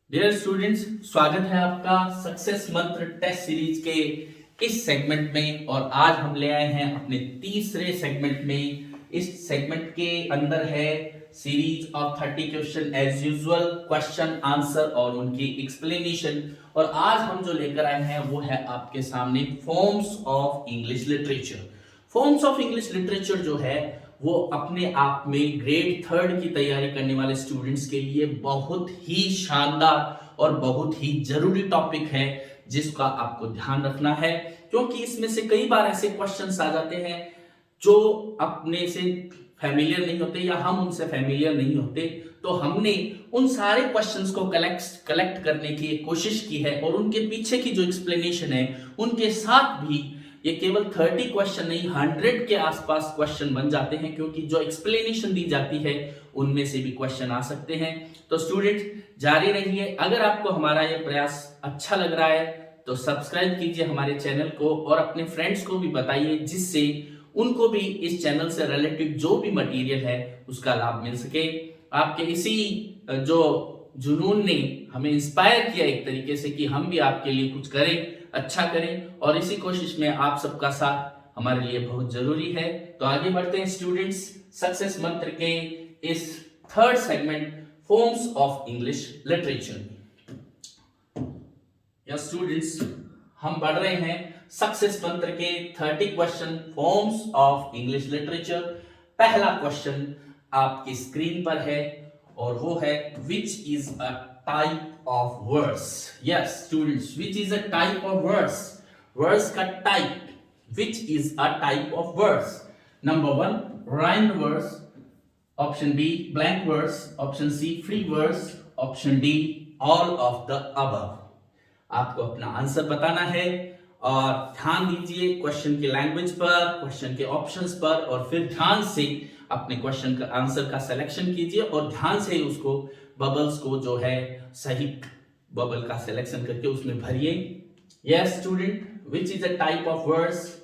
Dear students, स्वागत है आपका सक्सेस मंत्र टेस्ट सीरीज के इस सेगमेंट में। और आज हम ले आए हैं अपने तीसरे सेगमेंट में। इस सेगमेंट के अंदर है series of 30 question as usual, question answer और उनकी एक्सप्लेनेशन। और आज हम जो लेकर आए हैं वो है आपके सामने forms of English literature. Forms of English literature जो है वो अपने आप में ग्रेड थर्ड की तैयारी करने वाले स्टूडेंट्स के लिए बहुत ही शानदार और बहुत ही जरूरी टॉपिक है जिसका आपको ध्यान रखना है, क्योंकि इसमें से कई बार ऐसे क्वेश्चंस आ जाते हैं जो अपने से फैमिलियर नहीं होते या हम उनसे फैमिलियर नहीं होते। तो हमने उन सारे क्वेश्चंस को कलेक्ट करने की कोशिश की है और उनके पीछे की जो एक्सप्लेनेशन है उनके साथ भी ये केवल 30 क्वेश्चन नहीं 100 के आसपास क्वेश्चन बन जाते हैं, क्योंकि जो एक्सप्लेनेशन दी जाती है उनमें से भी क्वेश्चन आ सकते हैं। तो स्टूडेंट्स जारी रहिए। अगर आपको हमारा ये प्रयास अच्छा लग रहा है तो सब्सक्राइब कीजिए हमारे चैनल को और अपने फ्रेंड्स को भी बताइए, जिससे उनको भी इस चैनल से रिलेटेड जो भी मटेरियल है उसका लाभ मिल सके। आपके इसी जो जुनून ने हमें इंस्पायर किया एक तरीके से कि हम भी आपके लिए कुछ करें, अच्छा करें, और इसी कोशिश में आप सबका साथ हमारे लिए बहुत जरूरी है। तो आगे बढ़ते हैं स्टूडेंट्स सक्सेस मंत्र के इस third segment forms of English literature. या स्टूडेंट्स हम बढ़ रहे हैं सक्सेस मंत्र के 30 question forms of English literature. पहला क्वेश्चन आपकी स्क्रीन पर है और वो है which is a type of verse. Yes students, which is a type of verse. Verse का type, which is a type of verse. Number 1 rhymed verse, option B blank verse, option C free verse, option D all of the above. आपको अपना answer बताना है और ध्यान दीजिए question की language पर, क्वेश्चन के ऑप्शंस पर, और फिर ध्यान से अपने क्वेश्चन का आंसर का सिलेक्शन कीजिए और ध्यान से उसको बबल्स को जो है सही बबल का सिलेक्शन करके उसमें भरिए। Yes student, which is a type of words.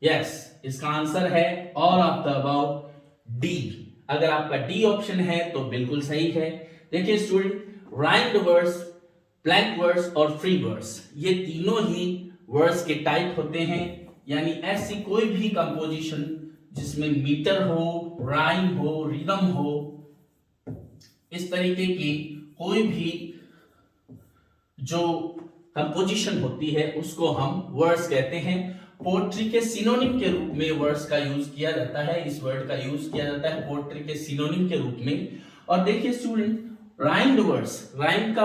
Yes, इसका आंसर है all of the above, D. अगर आपका डी ऑप्शन है तो बिल्कुल सही है। देखिए student, rhymed words, blank words और फ्री वर्ड्स, ये तीनों ही वर्ड्स के टाइप होते हैं। यानी ऐसी कोई भी कंपोजिशन जिसमें मीटर हो, राइम हो, रिदम हो, इस तरीके की कोई भी जो कंपोजिशन होती है उसको हम वर्ड्स कहते हैं। पोएट्री के सिनोनिम के रूप में वर्ड्स का यूज किया जाता है, इस वर्ड का यूज किया जाता है पोएट्री के सिनोनिम के रूप में। और देखिए student, rhymed words, rhymed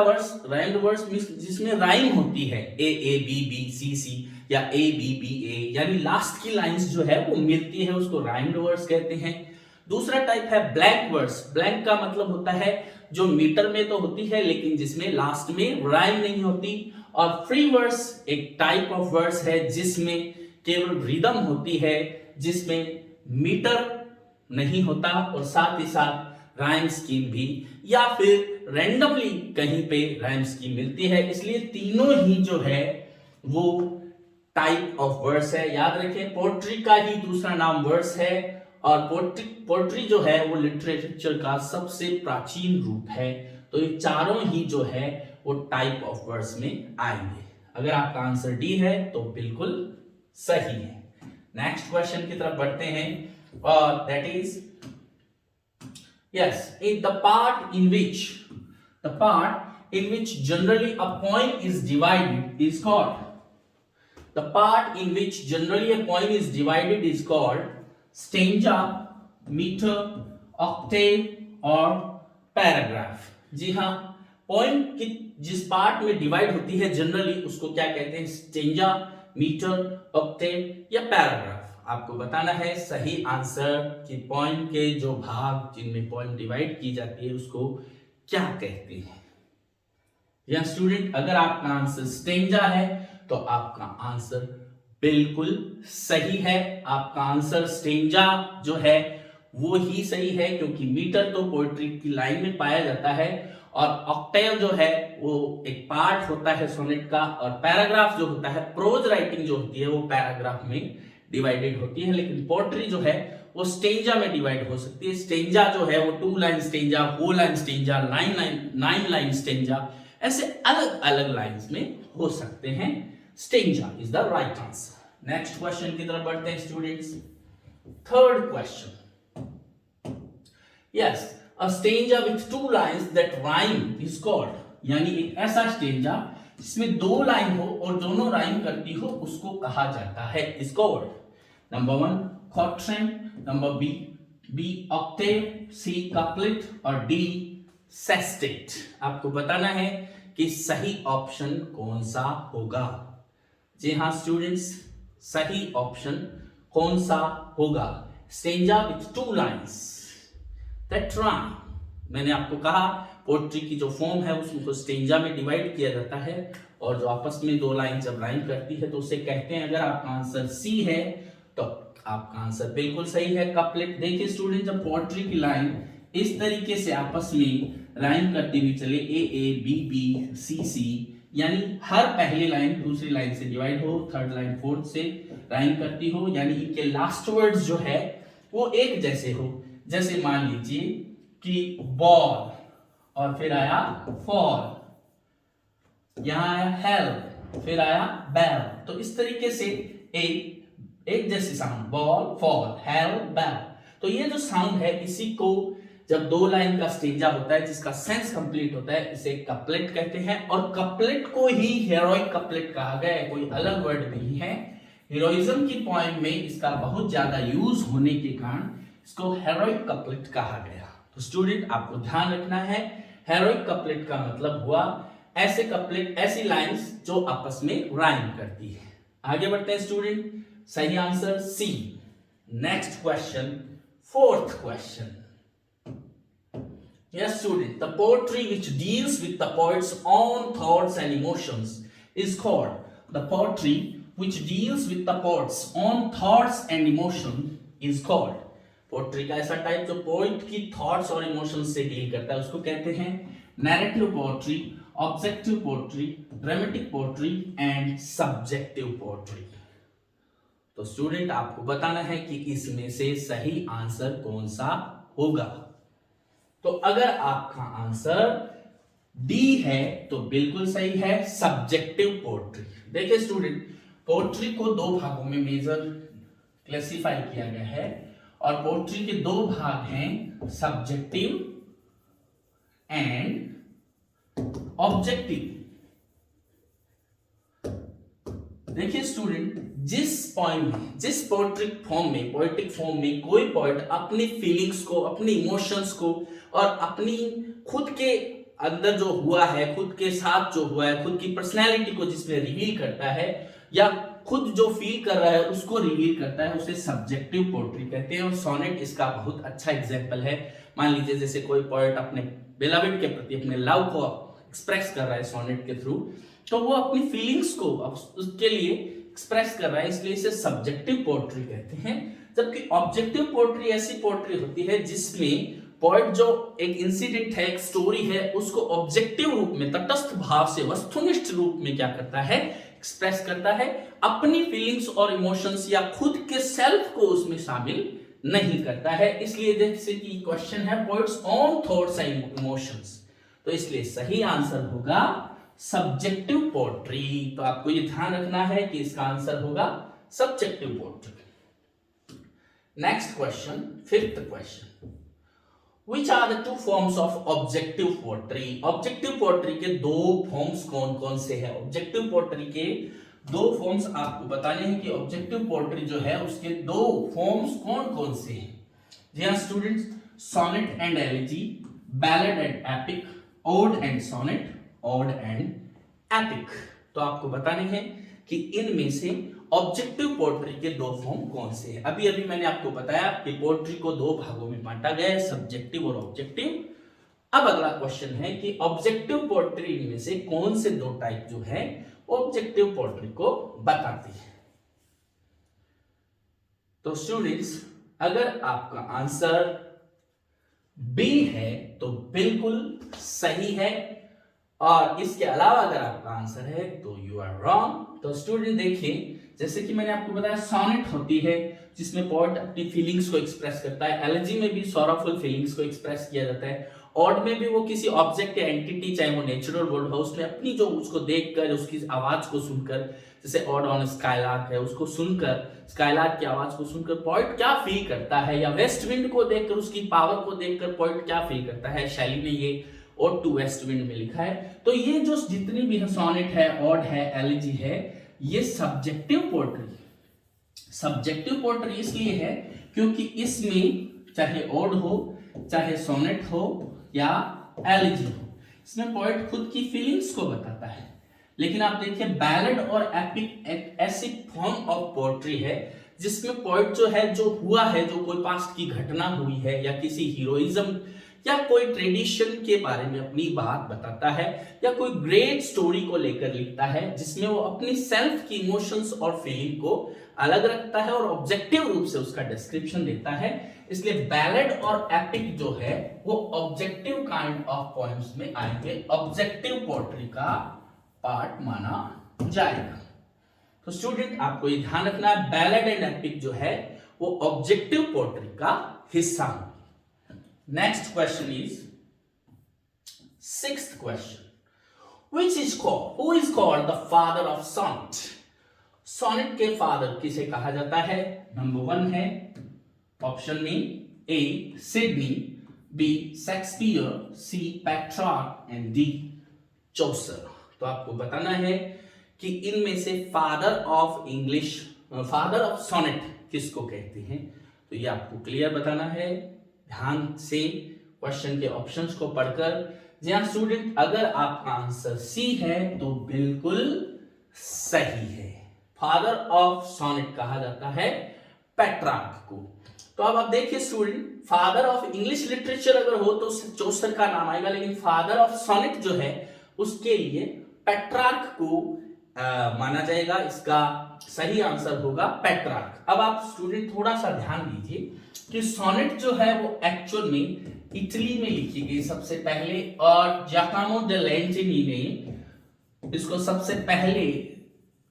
words means जिसमें राइम होती है, ए बी बी सी सी या ए बी बी ए, यानी लास्ट की लाइंस जो है वो मिलती है, उसको राइम्ड वर्ड्स कहते हैं। दूसरा टाइप है ब्लैंक वर्ड्स। ब्लैंक का मतलब होता है जो मीटर में तो होती है लेकिन जिसमें लास्ट में राइम नहीं होती। और फ्री वर्ड्स एक टाइप ऑफ वर्ड्स है जिसमें केवल रिदम होती है, जिसमें मीटर नहीं होता और साथ ही साथ राइम स्कीम भी, या फिर रैंडमली कहीं पे राइम स्कीम मिलती है। इसलिए तीनों ही जो है वो टाइप ऑफ वर्ड्स है। याद रखें, पोएट्री का ही दूसरा नाम वर्ड्स है और पोएट्री जो है वो लिटरेचर का सबसे प्राचीन रूप है। तो ये चारों ही जो है वो टाइप ऑफ वर्ड्स में आएंगे। अगर आपका आंसर डी है तो बिल्कुल सही है। नेक्स्ट क्वेश्चन की तरफ बढ़ते हैं और that is yes the part in which generally a poem is divided is called stanza, meter, octave और पैराग्राफ। जी हाँ, पोएम की जिस पार्ट में डिवाइड होती है जनरली उसको क्या कहते हैं, स्टेंजा, मीटर, ऑक्टेव या पैराग्राफ। आपको बताना है सही आंसर कि पोएम के जो भाग जिनमें पोएम डिवाइड की जाती है उसको क्या कहते हैं। या स्टूडेंट, अगर आपका आंसर स्टेंजा है तो आपका आंसर बिल्कुल सही है। आपका आंसर स्टेंजा जो है वो ही सही है, क्योंकि मीटर तो पोएट्री की लाइन में पाया जाता है और ऑक्टेव जो है वो एक पार्ट होता है सोनेट का, और पैराग्राफ जो होता है, प्रोज राइटिंग जो होती है वो पैराग्राफ में डिवाइडेड होती है। लेकिन पोएट्री जो है वो स्टेंजा में डिवाइड हो सकती है। स्टेंजा जो है वो 2 line stanza, 4 line stanza, 9 line stanza, ऐसे अलग अलग लाइंस में हो सकते हैं। Stanza is the right answer. Next question की तरफ बढ़ते हैं students. Third question, yes, a stanza with two lines that rhyme is called, यानी एक ऐसा स्टेंजा जिसमें दो लाइन हो और दोनों राइम करती हो उसको कहा जाता है, is called. Number 1 quatrain, number B octave, C couplet और डी सेस्टेट। आपको बताना है कि सही ऑप्शन कौन सा होगा। जी हाँ स्टूडेंट्स, सही ऑप्शन कौन सा होगा? Stanza with two lines that rhyme. मैंने आपको कहा पोएट्री की जो फॉर्म है उसको स्टेंजा में डिवाइड किया जाता है, और जो आपस में दो लाइन जब राइम करती है तो उसे कहते हैं। अगर आपका आंसर सी है तो आपका आंसर बिल्कुल सही है, कपलेट। देखिए स्टूडेंट, जब पोएट्री की लाइन इस तरीके से आपस में राइम करती हुई चले, ए बी सी, यानी हर पहली लाइन दूसरी लाइन से डिवाइड हो, थर्ड लाइन फोर्थ से राइम करती हो, यानी इनके लास्ट वर्ड्स जो है वो एक जैसे हो। जैसे मान लीजिए कि बॉल और फिर आया फॉल, यहां आया हेल्प, फिर आया बेल, तो इस तरीके से एक जैसी sound, ball fall help bell. तो ये जो साउंड है इसी को जब दो लाइन का स्टेंजा होता है जिसका सेंस कंप्लीट होता है इसे कपलेट कहते हैं, और कपलेट को ही हीरोइक कपलेट कहा गया है, कोई अलग वर्ड नहीं है। हीरोइज्म की पोएम में इसका बहुत ज्यादा यूज होने के कारण इसको हेरोइक कपलेट कहा गया। तो स्टूडेंट आपको ध्यान रखना है, हेरोइक कपलेट का मतलब हुआ ऐसे कपलेट, ऐसी लाइंस जो आपस में राइम करती है। आगे बढ़ते हैं स्टूडेंट, सही answer C. Next question, fourth question. Yes student, the poetry which deals with the poet's own thoughts and emotions is called, the poetry which deals with the poet's own thoughts and emotions is called, poetry का ऐसा type जो poet की thoughts और emotions से deal करता है उसको कहते हैं narrative poetry, objective poetry, dramatic poetry and subjective poetry. तो स्टूडेंट आपको बताना है कि इसमें से सही आंसर कौन सा होगा। तो अगर आपका आंसर डी है तो बिल्कुल सही है, सब्जेक्टिव पोएट्री। देखिए स्टूडेंट, पोएट्री को दो भागों में मेजर क्लासिफाई किया गया है, और पोएट्री के दो भाग हैं, सब्जेक्टिव एंड ऑब्जेक्टिव। देखिए स्टूडेंट, जिस पोएम में, जिस पोएट्रिक फॉर्म में, पोएटिक फॉर्म में कोई पोएट अपनी फीलिंग्स को, अपनी इमोशंस को और अपनी खुद के अंदर जो हुआ है, खुद के साथ जो हुआ है, खुद की पर्सनैलिटी को जिसमें रिवील करता है या खुद जो फील कर रहा है उसको रिवील करता है, उसे सब्जेक्टिव पोएट्री कहते हैं। और सोनेट इसका बहुत अच्छा एग्जांपल है। मान लीजिए जैसे कोई पोएट अपने बिलवेड के प्रति अपने लव को एक्सप्रेस कर रहा है सोनेट के थ्रू, तो वो अपनी फीलिंग्स को उसके लिए एक्सप्रेस कर रहा है, इसलिए इसे सब्जेक्टिव पोएट्री कहते हैं। जबकि ऑब्जेक्टिव पोएट्री ऐसी पोएट्री होती है जिसमें पोएट जो एक इंसिडेंट है, एक स्टोरी है, उसको ऑब्जेक्टिव रूप में, तटस्थ भाव से, वस्तुनिष्ठ रूप में क्या करता है, एक्सप्रेस करता है, अपनी फीलिंग्स और इमोशंस या खुद के सेल्फ को उसमें शामिल नहीं करता है। इसलिए जैसे कि क्वेश्चन है poets own thoughts and emotions, तो इसलिए सही आंसर होगा सब्जेक्टिव पोएट्री। तो आपको ये ध्यान रखना है कि इसका आंसर होगा subjective poetry. Next question, fifth question, Which are the two forms of objective poetry? Objective poetry के दो फॉर्म्स कौन कौन से हैं? Objective poetry के दो फॉर्म्स आपको बताने हैं कि ऑब्जेक्टिव पोएट्री जो है उसके दो फॉर्म्स कौन कौन से हैं। जी हाँ students, sonnet and elegy, ballad and epic, ode and sonnet, ode and epic. तो आपको बताने हैं कि इनमें से ऑब्जेक्टिव पोएट्री के दो फॉर्म कौन से हैं। अभी अभी मैंने आपको बताया कि पोएट्री को दो भागों में बांटा गया है, सब्जेक्टिव और ऑब्जेक्टिव। अब अगला क्वेश्चन है कि ऑब्जेक्टिव पोएट्री में से कौन से दो टाइप जो है ऑब्जेक्टिव पोएट्री को बताती है। तो स्टूडेंट्स, अगर आपका आंसर बी है तो बिल्कुल सही है, और इसके अलावा अगर आपका आंसर है तो यू आर रॉन्ग। तो स्टूडेंट देखिए, जैसे कि मैंने आपको बताया सोनेट होती है जिसमें पोएट अपनी फीलिंग्स को एक्सप्रेस करता है, एलिजी में भी सॉरफुल फीलिंग्स को एक्सप्रेस किया जाता है, ऑड में भी वो किसी ऑब्जेक्ट या एंटिटी, चाहे वो नेचुरल वर्ल्ड हो, उसमें अपनी जो उसको देखकर, उसकी आवाज को सुनकर, जैसे ऑड ऑन स्काईलार्क है, उसको सुनकर, स्काईलार्क की आवाज को सुनकर पोएट क्या फील करता है, या वेस्ट विंड को देखकर, उसकी पावर को देखकर पोएट क्या फील करता है। शैली ने ये ओड टू वेस्ट विंड में लिखा है। तो ये जो जितनी भी सोनेट है, ऑड है, एलिजी है, ये सब्जेक्टिव पोएट्री है। सब्जेक्टिव पोएट्री इसलिए है क्योंकि इसमें चाहे ओड हो, चाहे सोनेट हो या एलिजी हो, इसमें पोएट खुद की फीलिंग्स को बताता है। लेकिन आप देखिए बैलेड और एपिक एक ऐसी फॉर्म ऑफ पोएट्री है जिसमें पोएट जो है, जो हुआ है, जो कोई पास्ट की घटना हुई है, या किसी हीरोइज्म या कोई ट्रेडिशन के बारे में अपनी बात बताता है, या कोई ग्रेट स्टोरी को लेकर लिखता है, जिसमें वो अपनी सेल्फ की इमोशंस और फीलिंग को अलग रखता है और ऑब्जेक्टिव रूप से उसका डिस्क्रिप्शन देता है। इसलिए बैलेड और एपिक जो है वो ऑब्जेक्टिव काइंड ऑफ पोएम्स में आएंगे, ऑब्जेक्टिव पोएट्री का पार्ट माना जाएगा। तो स्टूडेंट आपको ये ध्यान रखना है, बैलेड एंड एपिक जो है वो ऑब्जेक्टिव पोएट्री का हिस्सा होंगे। Next question is 6th question, which is called, who is called the father of sonnet? Sonnet के फादर किसे कहा जाता है? नंबर 1 है ऑप्शन में A Sidney, B Shakespeare, C Petrarch and D Chaucer. तो आपको बताना है कि इनमें से father of English, father of sonnet किसको कहते हैं। तो ये आपको क्लियर बताना है ध्यान से क्वेश्चन के ऑप्शंस को पढ़कर। जी हाँ स्टूडेंट, अगर आपका आंसर सी है तो बिल्कुल सही है। फादर ऑफ सोनेट कहा जाता है पेट्रार्क को। तो अब आप देखिए student, father of English literature अगर हो तो चौसर का नाम आएगा, लेकिन फादर ऑफ सोनेट जो है उसके लिए पेट्रार्क को माना जाएगा। इसका सही आंसर होगा पेट्रार्क। अब आप स्टूडेंट थोड़ा सा ध्यान दीजिए कि सोनेट जो है वो एक्चुअल में इटली में लिखी गई सबसे पहले, और जाकामो दे लेंटिनी ने इसको सबसे पहले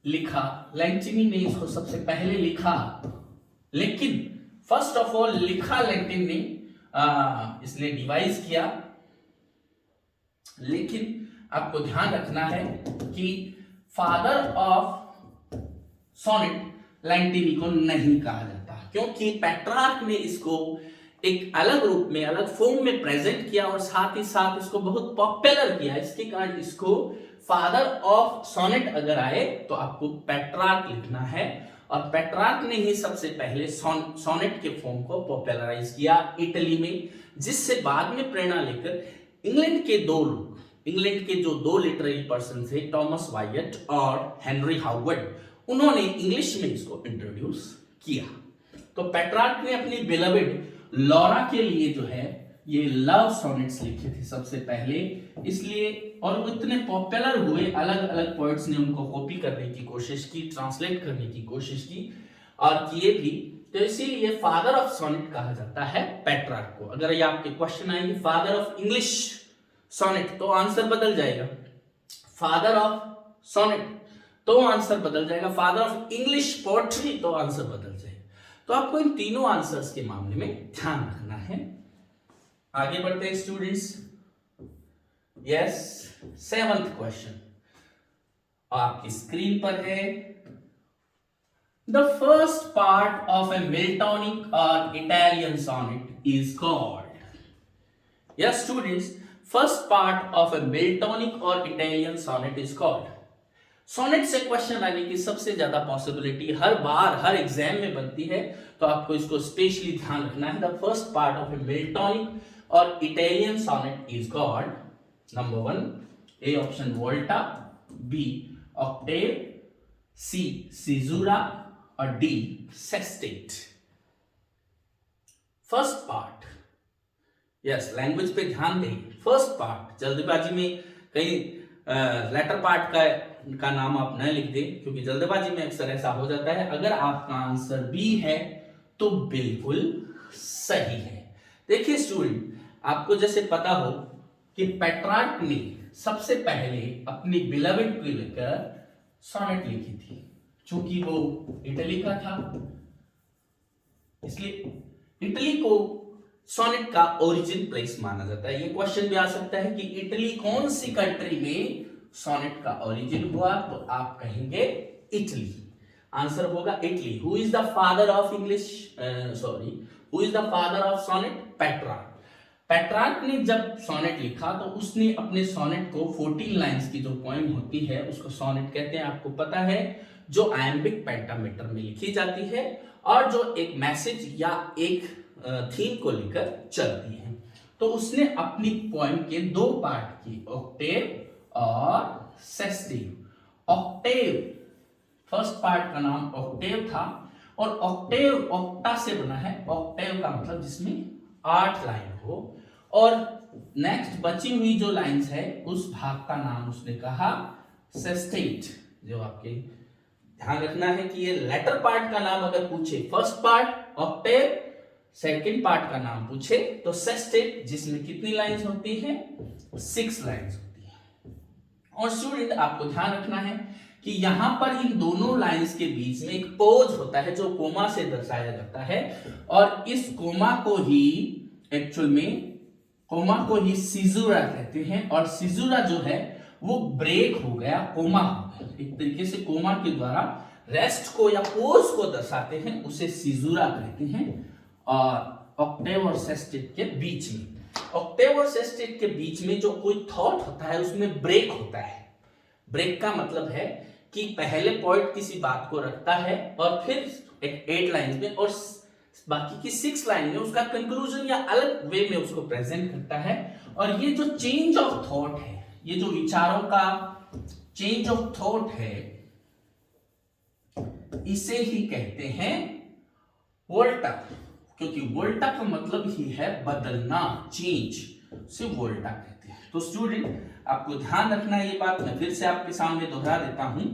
लिखा, लेंटिनी ने इसको सबसे पहले लिखा, लेकिन फर्स्ट ऑफ ऑल लिखा लेंटिन ने, इसने डिवाइस किया, लेकिन आपको ध्यान रखना है कि फादर ऑफ सोनेट लेंटिनी को नहीं कहा जाता, क्योंकि पेट्रार्क ने इसको एक अलग रूप में, अलग फॉर्म में प्रेजेंट किया और साथ ही साथ इसको बहुत पॉपुलर किया। इसके कारण इसको फादर ऑफ सोनेट अगर आए तो आपको पेट्रार्क लिखना है, और पेट्रार्क ने ही सबसे पहले सोनेट के फॉर्म को पॉपुलराइज किया इटली में, जिससे बाद में प्रेरणा लेकर इंग्लैंड के दो लोग, इंग्लैंड के जो दो लिटरेरी पर्सन थे, टॉमस वायट और हेनरी हावर्ड, उन्होंने इंग्लिश में इसको इंट्रोड्यूस किया। तो पेट्रार्क ने अपनी बिलवेड लॉरा के लिए जो है ये लव सोनेट्स लिखे थे सबसे पहले, इसलिए, और वो इतने पॉपुलर हुए, अलग अलग पोएट्स ने उनको कॉपी करने की कोशिश की, ट्रांसलेट करने की कोशिश की और किए भी, तो इसीलिए फादर ऑफ सोनेट कहा जाता है पेट्रार्क को। अगर ये आपके क्वेश्चन आएंगे फादर ऑफ इंग्लिश सोनेट तो आंसर बदल जाएगा, फादर ऑफ सोनेट तो आंसर बदल जाएगा, फादर ऑफ इंग्लिश पोएट्री तो आंसर बदल जाएगा। तो आपको इन तीनों आंसर्स के मामले में ध्यान रखना है। आगे बढ़ते हैं स्टूडेंट्स। यस, 7th क्वेश्चन आपकी स्क्रीन पर है। The first part of a Miltonic or Italian sonnet is called. Yes students, first part of a Miltonic or Italian sonnet is called. Sonnet से क्वेश्चन आने की सबसे ज्यादा पॉसिबिलिटी हर बार हर exam में बनती है, तो आपको इसको स्पेशली ध्यान रखना है। The first part of a Miltonic or Italian sonnet is called, number 1 A option volta, B octave, C caesura और D sestet. First part, yes language पे ध्यान दें। फर्स्ट पार्ट, जल्दबाजी में कहीं लेटर पार्ट का नाम आप न लिख दें, क्योंकि जल्दबाजी में अक्सर ऐसा हो जाता है। अगर आपका आंसर बी है तो बिल्कुल सही है। देखिए स्टूडेंट, आपको जैसे पता हो कि पेट्रार्क ने सबसे पहले अपनी बिलवेड को लेकर सोनेट लिखी थी, चूंकि वो इटली का था, इसलिए इटली को सोनेट का ओरिजिन प्लेस माना जाता है। ये क्वेश्चन भी आ सकता है कि इटली कौन सी कंट्री में सोनेट का ओरिजिन हुआ, तो आप कहेंगे इटली। आंसर होगा Italy. Who is the father of English, sorry, who is the father of sonnet? Petrarch. Petrarch ने जब सोनेट लिखा तो उसने अपने सोनेट को 14 लाइंस की जो पोएम होती है उसको सोनेट कहते हैं, आपको पता है, जो आयम्बिक पेंटामीटर में लिखी जाती है और जो एक मैसेज या एक थीम को लेकर चलती है। तो उसने अपनी पोएम के दो पार्ट की, ऑक्टेव और सेस्टिव। ऑक्टेव, फर्स्ट पार्ट का नाम ऑक्टेव था और ऑक्टेव ऑक्टा से बना है। ऑक्टेव का मतलब जिसमें 8 लाइन हो, और नेक्स्ट बची हुई जो लाइंस है उस भाग का नाम उसने कहा सेस्टेट। जो आपके ध्यान रखना है कि ये लेटर पार्ट का नाम अगर पूछे, first part Octave, second part का नाम पूछे तो सेस्टेट, जिसमें कितनी लाइंस होती है? 6 लाइंस होती है। और स्टूडेंट आपको ध्यान रखना है कि यहां पर इन दोनों लाइंस के बीच में एक पॉज होता है जो कोमा से दर्शाया जाता है, और इस कोमा को ही एक्चुअल में कोमा को ही सिजुरा कहते हैं, और सिजुरा जो है वो ब्रेक हो गया, कोमा हो गया। एक तरीके से कोमा के द्वारा रेस्ट को या पोज को दर्शाते हैं, उसे सिजुरा कहते हैं। और ऑक्टेव और सेस्टेट के बीच में, ऑक्टेव और सेस्टेट के बीच में जो कोई थॉट होता है उसमें ब्रेक होता है। ब्रेक का मतलब है कि पहले पॉइंट किसी बात को रखता है और फिर एक 8 लाइन में और बाकी की 6 लाइन में उसका कंक्लूजन या अलग वे में उसको प्रेजेंट करता है। और ये जो चेंज ऑफ थॉट है, ये जो विचारों का चेंज ऑफ थॉट है, इसे ही कहते हैं वोल्टा, क्योंकि वोल्टा का मतलब ही है बदलना, चेंज, से वोल्टा कहते हैं। तो स्टूडेंट आपको ध्यान रखना है ये बात, मैं फिर से आपके सामने दोहरा देता हूं।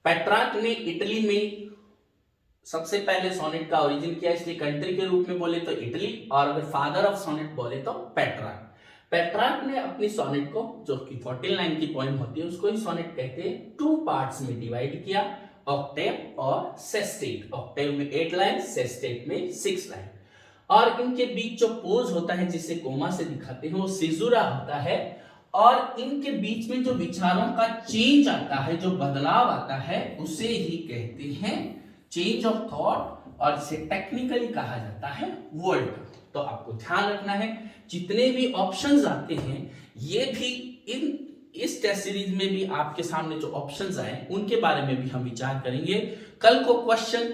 पेट्रार्क ने इटली में सबसे पहले सोनेट का ओरिजिन किया, इसलिए कंट्री के रूप में बोले तो इटली, और अगर फादर ऑफ सोनेट बोले तो पेट्रार्क। पेट्रार्क ने अपनी सोनेट को, जो कि 14 लाइन की पोएम होती है, उसको ही सोनेट कहते हैं, 2 पार्ट्स में डिवाइड किया, ऑक्टेव और सेस्टेट। ऑक्टेव में 8 लाइन, सेस्टेट में 6 लाइन। और इनके बीच जो पोज होता है जिसे कोमा से दिखाते हैं वो सिजुरा होता है, और इनके बीच में जो विचारों का चेंज आता है, जो बदलाव आता है, उसे ही कहते हैं चेंज ऑफ थॉट, और इसे टेक्निकली कहा जाता है वर्ड। तो आपको ध्यान रखना है, जितने भी ऑप्शंस आते हैं ये भी इस टेस्ट सीरीज में भी आपके सामने जो ऑप्शंस आए उनके बारे में भी हम विचार करेंगे। कल को क्वेश्चन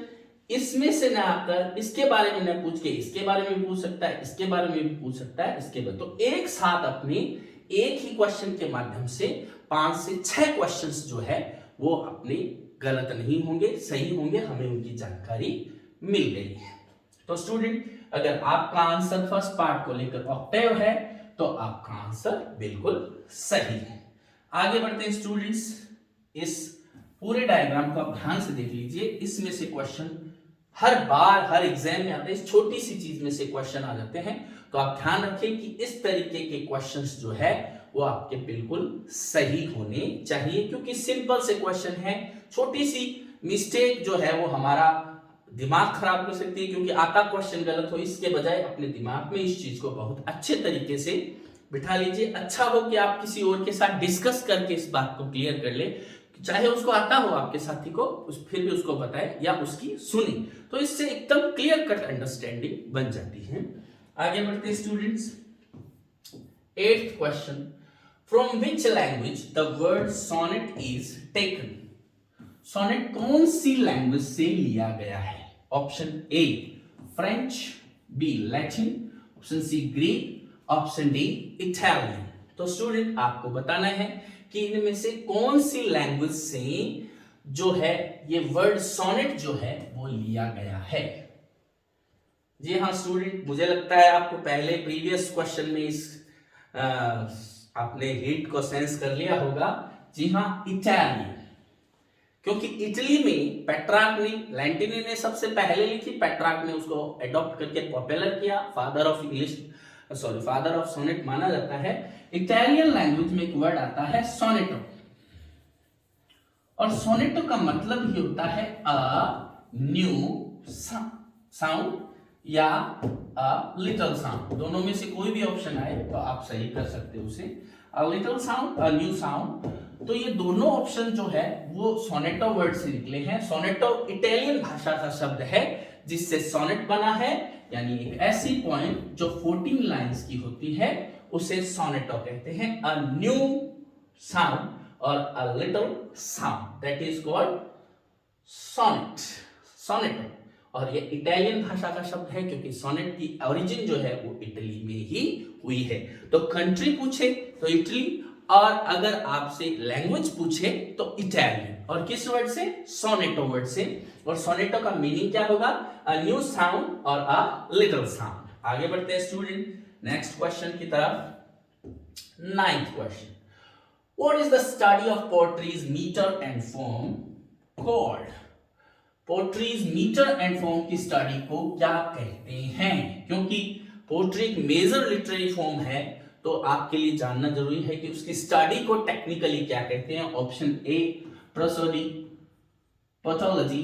इसमें से न आकर इसके बारे में न पूछ के इसके बारे में पूछ सकता है, इसके बारे में भी पूछ सकता है, इसके बारे, तो एक साथ अपने एक ही क्वेश्चन के माध्यम से 5 से 6 क्वेश्चंस जो है वो अपने गलत नहीं होंगे, सही होंगे, हमें उनकी जानकारी मिल गई है। तो स्टूडेंट अगर आपका आंसर फर्स्ट पार्ट को लेकर ऑक्टेव है तो आपका आंसर बिल्कुल सही है। आगे बढ़ते हैं स्टूडेंट्स, इस पूरे डायग्राम को आप ध्यान से देख लीजिए। इसमें से क्वेश्चन हर बार हर एग्जाम में आते हैं, इस छोटी सी चीज में से क्वेश्चन आ जाते हैं, तो आप ध्यान रखें कि इस तरीके के क्वेश्चंस जो है वो आपके बिल्कुल सही होने चाहिए, क्योंकि सिंपल से क्वेश्चन है। छोटी सी मिस्टेक जो है वो हमारा दिमाग खराब कर सकती है, क्योंकि आता क्वेश्चन गलत हो, इसके बजाय अपने दिमाग में इस चीज को बहुत अच्छे तरीके से बिठा लीजिए। अच्छा हो कि आप किसी और के साथ डिस्कस करके इस बात को क्लियर कर ले, चाहे उसको आता हो आपके साथी को, फिर भी उसको बताए या उसकी सुने, तो इससे एकदम क्लियर कट अंडरस्टैंडिंग बन जाती है। आगे बढ़ते हैं students, 8th question, from which language the word sonnet is taken? Sonnet कौन सी लैंग्वेज से लिया गया है? Option A French, B Latin, option C Greek, option D Italian. तो स्टूडेंट आपको बताना है कि इनमें से कौन सी लैंग्वेज से जो है ये वर्ड सोनेट जो है वो लिया गया है। जी हाँ स्टूडेंट, मुझे लगता है आपको पहले प्रीवियस क्वेश्चन में इस आपने हिट को सेंस कर लिया होगा। जी हाँ, इटालियन, क्योंकि इटली में पेट्रार्क ने, लैंटिनी ने सबसे पहले लिखी, पेट्रार्क ने उसको अडॉप्ट करके पॉपुलर किया, father of English, sorry father of sonnet माना जाता है। इटालियन लैंग्वेज में एक वर्ड आता है सोनेटो, और सोनेटो का मतलब ही होता है अ न्यू साउंड या अ लिटिल साउंड, दोनों में से कोई भी ऑप्शन आए तो आप सही कर सकते हो उसे। अ लिटिल साउंड, अ न्यू साउंड, तो ये दोनों ऑप्शन जो है वो सोनेटो वर्ड से निकले हैं। सोनेटो इटालियन भाषा का शब्द है जिससे सोनेट बना है, यानी एक ऐसी पॉइंट जो 14 लाइंस की होती है उसे सोनेटो कहते हैं। अ न्यू साउंड और a little sound, that is called sonnet, sonetto. और ये इटालियन भाषा का शब्द है क्योंकि सोनेट की ओरिजिन जो है वो इटली में ही हुई है। तो कंट्री पूछे तो इटली, और अगर आपसे लैंग्वेज पूछे तो इटालियन। और किस वर्ड से? सोनेटो वर्ड से। और सोनेटो का मीनिंग क्या होगा? अ न्यू साउंड और अ लिटिल साउंड। आगे बढ़ते हैं स्टूडेंट नेक्स्ट क्वेश्चन की तरफ। Ninth question, what is the study of poetry's meter and form called? Poetry's meter and form की स्टडी को क्या कहते हैं? क्योंकि पोएट्री एक मेजर लिटरेरी फॉर्म है तो आपके लिए जानना जरूरी है कि उसकी स्टडी को टेक्निकली क्या कहते हैं। Option A prosody, pathology,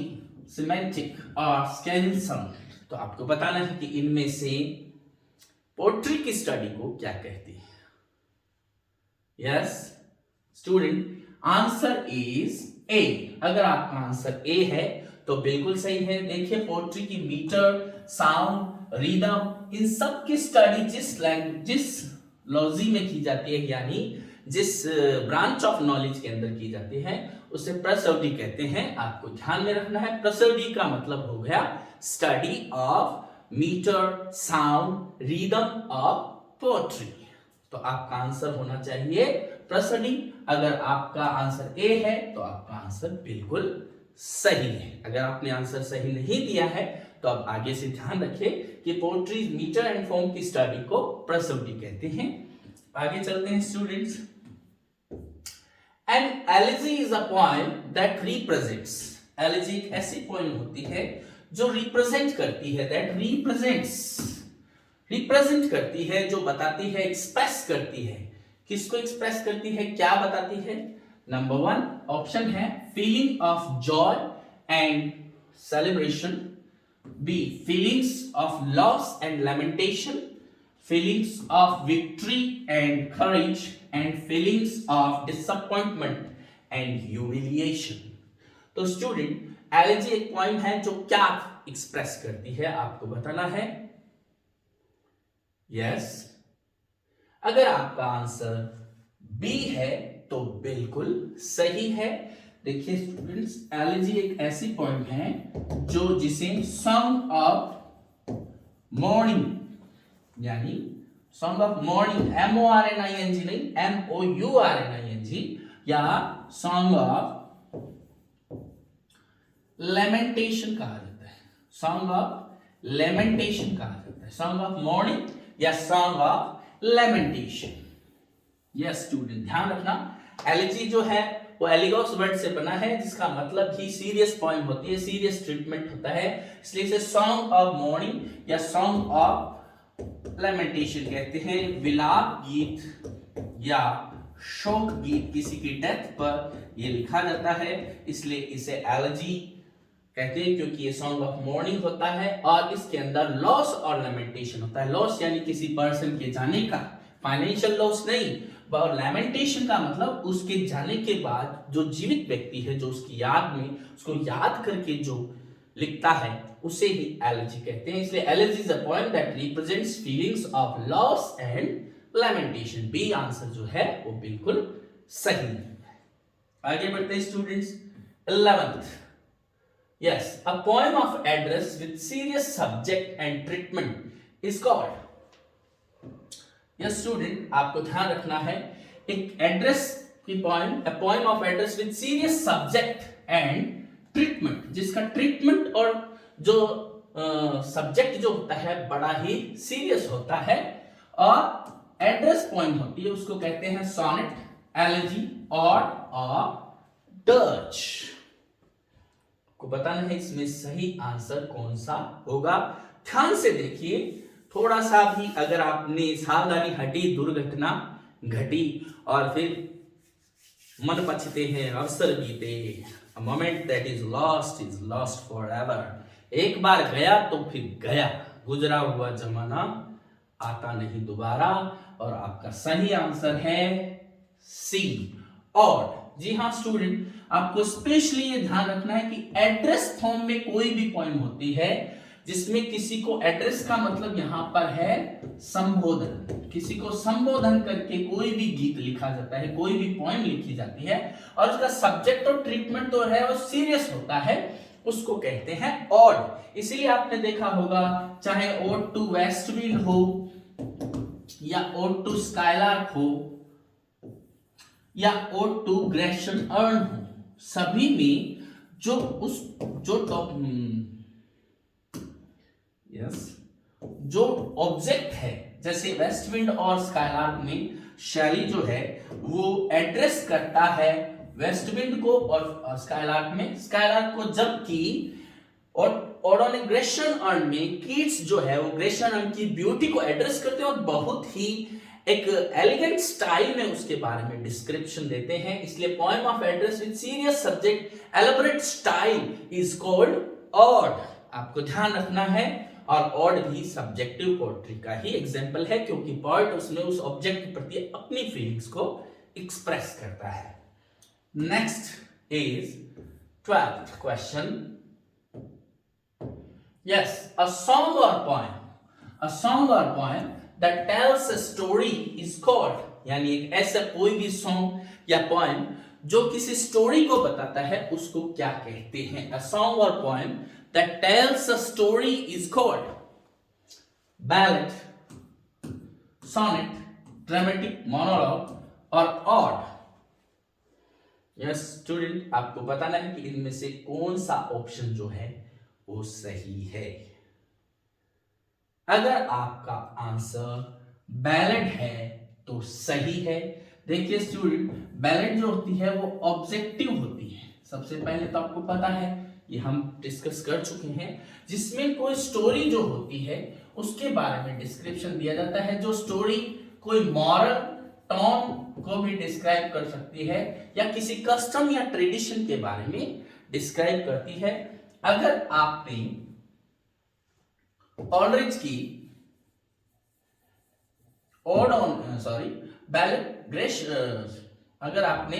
semantic और स्केलिसन। तो आपको बताना है कि इनमें से पोएट्री की स्टडी को क्या कहते हैं। Yes student, answer is a. अगर आपका आंसर ए है तो बिल्कुल सही है। देखिए पोएट्री की मीटर, साउंड, रिदम, इन सब की स्टडी जिस लॉजी में की जाती है, यानी जिस ब्रांच ऑफ नॉलेज के अंदर की जाती है उसे प्रोसोडी कहते हैं। आपको ध्यान में रखना है, प्रोसोडी का मतलब हो गया study of meter, sound, rhythm of poetry. तो आपका आंसर होना चाहिए प्रोसोडी। अगर आपका आंसर ए है तो आपका आंसर बिल्कुल सही है। अगर आपने आंसर सही नहीं दिया है तो आप आगे से ध्यान रखिए कि पोएट्री मीटर एंड फॉर्म की स्टडी को प्रोसोडी कहते हैं। आगे चलते हैं students. An elegy is a poem that represents. Elegy एक ऐसी पोएम होती है जो रिप्रेजेंट करती है, दैट रिप्रेजेंट करती है, जो बताती है, एक्सप्रेस करती है। किसको एक्सप्रेस करती है, क्या बताती है? नंबर 1 ऑप्शन है feeling of joy and celebration, B feelings of loss and lamentation, feelings of victory and courage, and feelings of disappointment and humiliation। तो स्टूडेंट एलिजी एक पॉइंट है जो क्या एक्सप्रेस करती है, आपको बताना है। यस अगर आपका आंसर बी है तो बिल्कुल सही है। देखिए स्टूडेंट्स, एलिजी एक ऐसी पॉइंट है जो जिसे सॉन्ग ऑफ मॉर्निंग, यानी सॉन्ग ऑफ मॉर्निंग, MORNING नहीं, MOURNING, या सॉन्ग ऑफ लेमेंटेशन कहा जाता है। सॉन्ग ऑफ लेमेंटेशन कहा जाता है, सॉन्ग ऑफ मॉर्निंग या song of lamentation. Yes student, ध्यान रखना एलिजी जो है वो एलिगोस वर्ड से बना है जिसका मतलब ही सीरियस पॉइंट होती है, सीरियस ट्रीटमेंट होता है, इसलिए इसे सॉन्ग ऑफ मॉर्निंग या सॉन्ग ऑफ लेमेंटेशन कहते हैं। विलाप गीत या शोक गीत किसी की डेथ पर यह लिखा जाता है, इसलिए इसे एलिजी कहते हैं क्योंकि ये सॉन्ग ऑफ मॉर्निंग होता है और इसके अंदर लॉस और लेमेंटेशन होता है। लॉस यानी किसी पर्सन के जाने का, फाइनेंशियल लॉस नहीं, और लेमेंटेशन का मतलब उसके जाने के बाद जो जीवित व्यक्ति है जो उसकी याद में उसको याद करके जो लिखता है उसे ही एलिजी कहते हैं। इसलिए elegy is a poem that represents feelings of loss and lamentation. B answer जो है वो बिल्कुल सही है। आगे बढ़ते हैं students. 11th, yes a poem of address with serious subject and treatment is called. Yes student, आपको ध्यान रखना है, एक एड्रेस की poem, a poem of address with serious subject and treatment, जिसका ट्रीटमेंट और जो सब्जेक्ट जो होता है बड़ा ही सीरियस होता है और एड्रेस पोएम होती है, उसको कहते हैं सोनेट, एलिजी और डर्ज। को बताना है इसमें सही आंसर कौन सा होगा। ध्यान से देखिए, थोड़ा सा भी अगर आपने सावधानी हटी, दुर्घटना घटी और फिर मन पछते हैं अवसर बीते, a moment that is lost forever. एक बार गया तो फिर गया, गुजरा हुआ जमाना आता नहीं दोबारा। और आपका सही आंसर है सी, ऑड। जी हाँ स्टूडेंट, आपको स्पेशली ये ध्यान रखना है कि एड्रेस फॉर्म में कोई भी पोएम होती है जिसमें किसी को एड्रेस का मतलब यहां पर है संबोधन, किसी को संबोधन करके कोई भी गीत लिखा जाता है, कोई भी पोएम लिखी जाती है और उसका सब्जेक्ट और ट्रीटमेंट तो है वो सीरियस होता है, उसको कहते हैं ऑड। इसीलिए आपने देखा होगा चाहे ओड टू वेस्ट विंड हो या ओड टू स्काईलार्क हो या ओड टू ग्रेशन अर्न हो, सभी में जो उस जो ऑब्जेक्ट है, जैसे वेस्ट विंड और स्काईलार्क में शैली जो है वो एड्रेस करता है वेस्ट विंड को और स्काईलार्क में स्काईलार्क को, जबकि और ग्रेशन अर्न में कीट्स जो है वो ग्रेशन अर्न की ब्यूटी को एड्रेस करते हैं और बहुत ही एक एलिगेंट स्टाइल में उसके बारे में डिस्क्रिप्शन देते हैं। इसलिए poem of address with serious subject elaborate style is called odd. आपको ध्यान रखना है। और ऑड भी सब्जेक्टिव पोएट्री का ही एग्जांपल है, क्योंकि पोएट उसमें उस ऑब्जेक्ट के प्रति अपनी फीलिंग्स को एक्सप्रेस करता है। Next is 12th question. Yes, a song or poem that tells a story is called, यानी एक ऐसा कोई भी सॉन्ग या पोएम जो किसी स्टोरी को बताता है उसको क्या कहते हैं? A song or poem that tells a story is called ballad, sonnet, dramatic monologue और ode। यस स्टूडेंट, आपको बताना है कि इनमें से कौन सा ऑप्शन जो है वो सही है। अगर आपका आंसर बैलेड है तो सही है। देखिए स्टूडेंट, बैलेड जो होती है वो ऑब्जेक्टिव होती है। सबसे पहले तो आपको पता है, ये हम डिस्कस कर चुके हैं, जिसमें कोई स्टोरी जो होती है उसके बारे में डिस्क्रिप्शन दिया जाता है। जो स्टोरी कोई मॉरल टोन को भी डिस्क्राइब कर सकती है या किसी कस्टम या ट्रेडिशन के बारे में डिस्क्राइब करती है। अगर आपने ऑलरिज की अगर आपने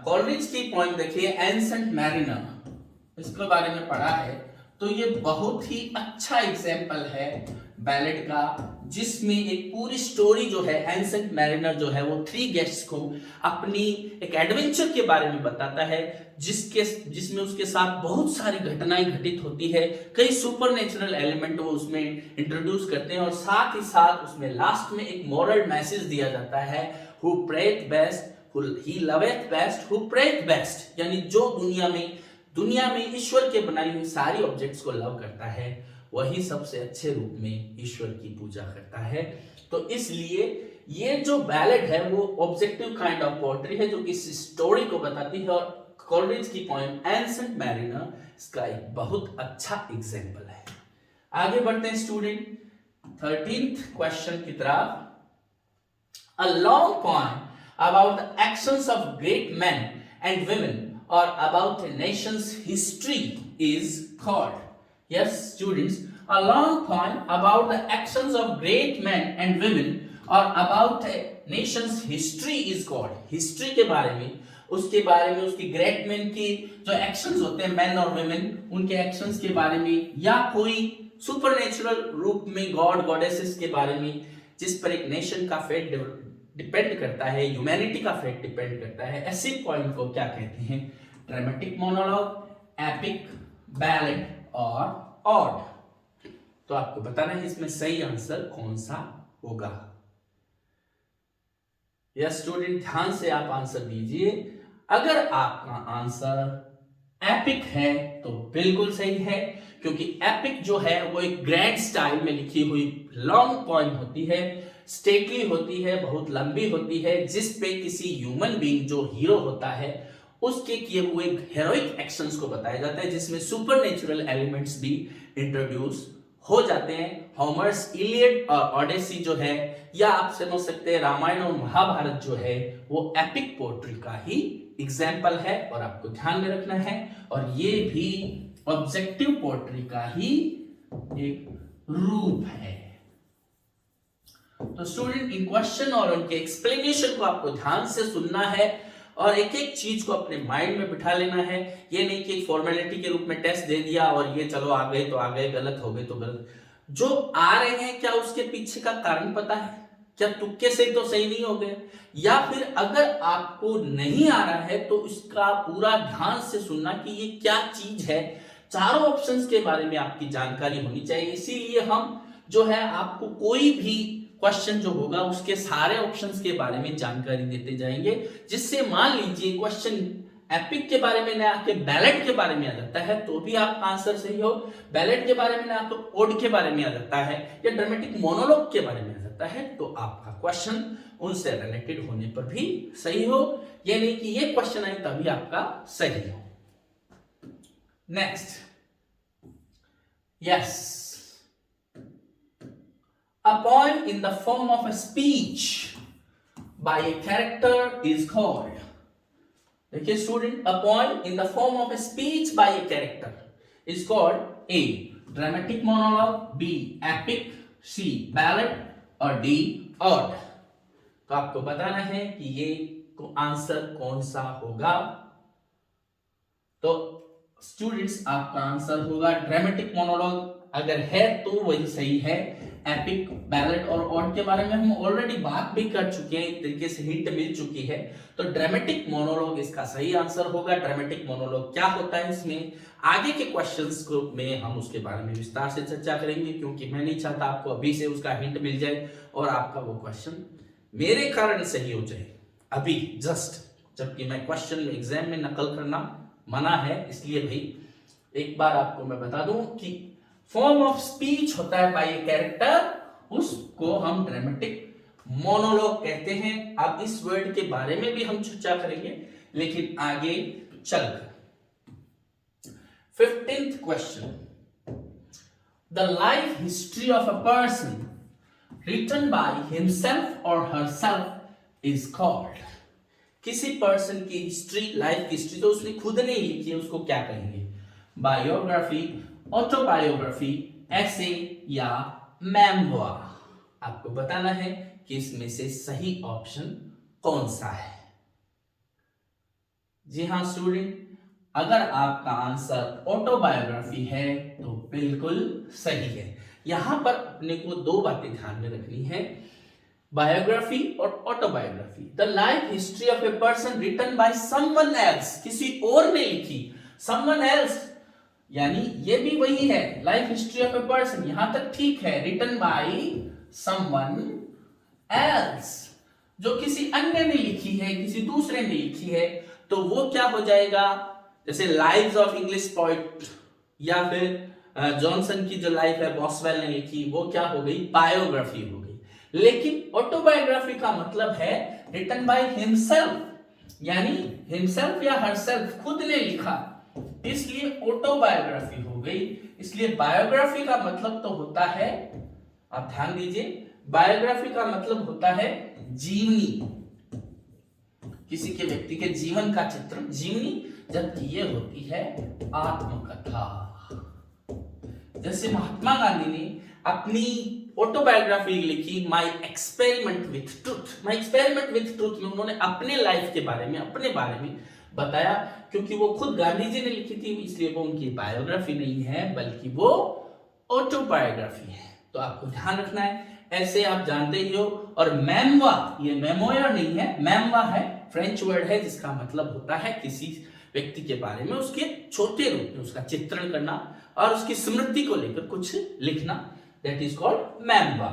कॉलरिज की पॉइंट देखी है एंसेंट मैरिनर, इसके बारे में पढ़ा है, तो ये बहुत ही अच्छा एग्जाम्पल है बैलेड का, जिसमें एक पूरी स्टोरी जो है एंसेंट मैरिनर जो है वो 3 गेस्ट्स को अपनी एक एडवेंचर के बारे में बताता है, जिसमें उसके साथ बहुत सारी घटनाएं घटित होती है, कई सुपरनेचुरल एलिमेंट वो उसमें इंट्रोड्यूस करते हैं और साथ ही साथ उसमें लास्ट में एक मॉरल मैसेज दिया जाता है, who prayeth best he loveth best who prayeth best, यानी जो दुनिया में ईश्वर के बनाई हुई सारी ऑब्जेक्ट्स को लव करता है वही सबसे अच्छे रूप में ईश्वर की पूजा करता है। तो इसलिए ये जो बैलेड है वो ऑब्जेक्टिव काइंड ऑफ पोएट्री है जो किसी स्टोरी को बताती है और कॉलरिज की पोएम एंसेंट मैरिनर इसका एक बहुत अच्छा एग्जांपल है। आगे बढ़ते हैं स्टूडेंट 13th क्वेश्चन की तरफ। A long poem about the actions of great men and women or about a nation's history is called. Yes, students, a long poem about the actions of great men and women or about a nation's history is called. History के बारे में, उसके बारे में, उसकी great man की जो actions होते हैं मैन और वुमेन, उनके एक्शंस के बारे में, या कोई सुपरनेचुरल रूप में गॉड गॉडेसेस के बारे में जिस पर एक नेशन का फेट डिपेंड करता है, ह्यूमैनिटी का फेट डिपेंड करता है, ऐसे पॉइंट को क्या कहते हैं? ड्रामेटिक मोनोलॉग, एपिक, बैलेड और ऑड। तो आपको बताना है इसमें सही आंसर कौन सा होगा। यस स्टूडेंट, ध्यान से आप आंसर दीजिए। अगर आपका आंसर एपिक है तो बिल्कुल सही है, क्योंकि एपिक जो है वो एक ग्रैंड स्टाइल में लिखी हुई लॉन्ग पोएम होती है, स्टेटली होती है, बहुत लंबी होती है, जिस पे किसी ह्यूमन बीइंग जो हीरो होता है उसके किए हुए हेरोइक एक्शंस को बताया जाता है, जिसमें सुपरनेचुरल एलिमेंट्स भी इंट्रोड्यूस हो जाते हैं। होमर्स इलियड और ओडेसी जो है, या आप समझ सकते हैं रामायण और महाभारत जो है, वो एपिक पोएट्री का ही एग्जाम्पल है और आपको ध्यान में रखना है। और ये भी ऑब्जेक्टिव पोएट्री का ही एक रूप है। तो स्टूडेंट इन क्वेश्चन और उनके एक्सप्लेनेशन को आपको ध्यान से सुनना है और एक एक चीज को अपने माइंड में बिठा लेना है। ये नहीं कि एक फॉर्मेलिटी के रूप में टेस्ट दे दिया और ये चलो आ गए तो आ गए, गलत हो गए तो गलत। जो आ रहे हैं क्या उसके पीछे का कारण पता है? क्या तुक्के से तो सही नहीं हो गए? या फिर अगर आपको नहीं आ रहा है तो इसका पूरा ध्यान से सुनना कि ये क्या चीज है। चारों ऑप्शंस के बारे में आपकी जानकारी होनी चाहिए। इसीलिए हम जो है आपको कोई भी क्वेश्चन जो होगा उसके सारे ऑप्शंस के बारे में जानकारी देते जाएंगे, जिससे मान लीजिए क्वेश्चन एपिक के बारे में ना आके बैलेट के बारे में आ जाता है तो भी आपका आंसर सही हो, बैलेट के बारे में ना आके ओड के बारे में आ जाता है या ड्रामेटिक मोनोलॉग के बारे में आ जाता है तो आपका क्वेश्चन उनसे रिलेटेड होने पर भी सही हो। ये नहीं कि ये क्वेश्चन आए तभी आपका सही हो। Next, yes, a poem in the form of a speech by a character is called, देखिए student, a poem in the form of a speech by a character is called A dramatic monologue, B epic, C ballad और D ode। तो आपको बताना है कि ये answer कौन सा होगा। तो स्टूडेंट्स आपका आंसर होगा ड्रामेटिक मोनोलॉग। अगर है तो वही सही है। एपिक, बैलेड और ऑड के बारे में हम ऑलरेडी बात भी कर चुके हैं, एक तरीके से हिंट मिल चुकी है। तो ड्रामेटिक मोनोलॉग इसका सही आंसर होगा। ड्रामेटिक मोनोलॉग क्या होता है, इसमें आगे के क्वेश्चंस को में हम उसके बारे में विस्तार से चर्चा करेंगे, क्योंकि मैं नहीं चाहता आपको अभी से उसका हिंट मिल जाए और आपका वो क्वेश्चन मेरे कारण सही हो जाए अभी जस्ट, जबकि मैं क्वेश्चन एग्जाम में नकल करना मना है। इसलिए भाई एक बार आपको मैं बता दूं कि फॉर्म ऑफ स्पीच होता है बाय ए कैरेक्टर, उसको हम ड्रामेटिक मोनोलॉग कहते हैं। अब इस वर्ड के बारे में भी हम चर्चा करेंगे, लेकिन आगे चलकर 15th question, the life history of a person written by himself और हरसेल्फ इज कॉल्ड। किसी पर्सन की हिस्ट्री, लाइफ हिस्ट्री तो उसने खुद नहीं लिखी है, उसको क्या कहेंगे? बायोग्राफी, ऑटोबायोग्राफी, ऐसे या मेमोयर। आपको बताना है कि इसमें से सही ऑप्शन कौन सा है। जी हाँ स्टूडेंट, अगर आपका आंसर ऑटोबायोग्राफी है तो बिल्कुल सही है। यहां पर अपने को दो बातें ध्यान में रखनी है, बायोग्राफी और autobiography. The life history of a person written by someone else, किसी और ने लिखी, समवन एल्स यानी ये भी वही है, life history of a person, यहां तक ठीक है, रिटन बाय समवन एल्स, जो किसी अन्य ने लिखी है, किसी दूसरे ने लिखी है, तो वो क्या हो जाएगा? जैसे लाइव्स ऑफ इंग्लिश पोएट या फिर जॉनसन की जो लाइफ है बॉसवेल ने लिखी, वो क्या हो गई? बायोग्राफी हो गई। लेकिन ऑटोबायोग्राफी का मतलब है रिटन बाय हिमसेल्फ, यानी हिमसेल्फ या हरसेल्फ, खुद ने लिखा, इसलिए ऑटोबायोग्राफी हो गई। इसलिए बायोग्राफी का मतलब तो होता है, आप ध्यान दीजिए, बायोग्राफी का मतलब होता है जीवनी, किसी के व्यक्ति के जीवन का चित्रण, जीवनी, जबकि ये होती है आत्मकथा। जैसे महात्मा गांधी ने अपनी ऑटोबायोग्राफी लिखी, my experiment with truth. My experiment with truth में उन्होंने अपने लाइफ के बारे में, अपने बारे में बताया, क्योंकि वो खुद गांधी जी ने लिखी थी, इसलिए वो उनकी बायोग्राफी नहीं है बल्कि वो ऑटोबायोग्राफी है। तो आपको ध्यान रखना है, ऐसे आप जानते ही हो। और मेमवा, ये मेमोयर नहीं है, मेमवा है, फ्रेंच वर्ड है जिसका मतलब होता है किसी व्यक्ति के बारे में उसके छोटे रूप में उसका चित्रण करना और उसकी स्मृति को लेकर कुछ लिखना, that is called memoir.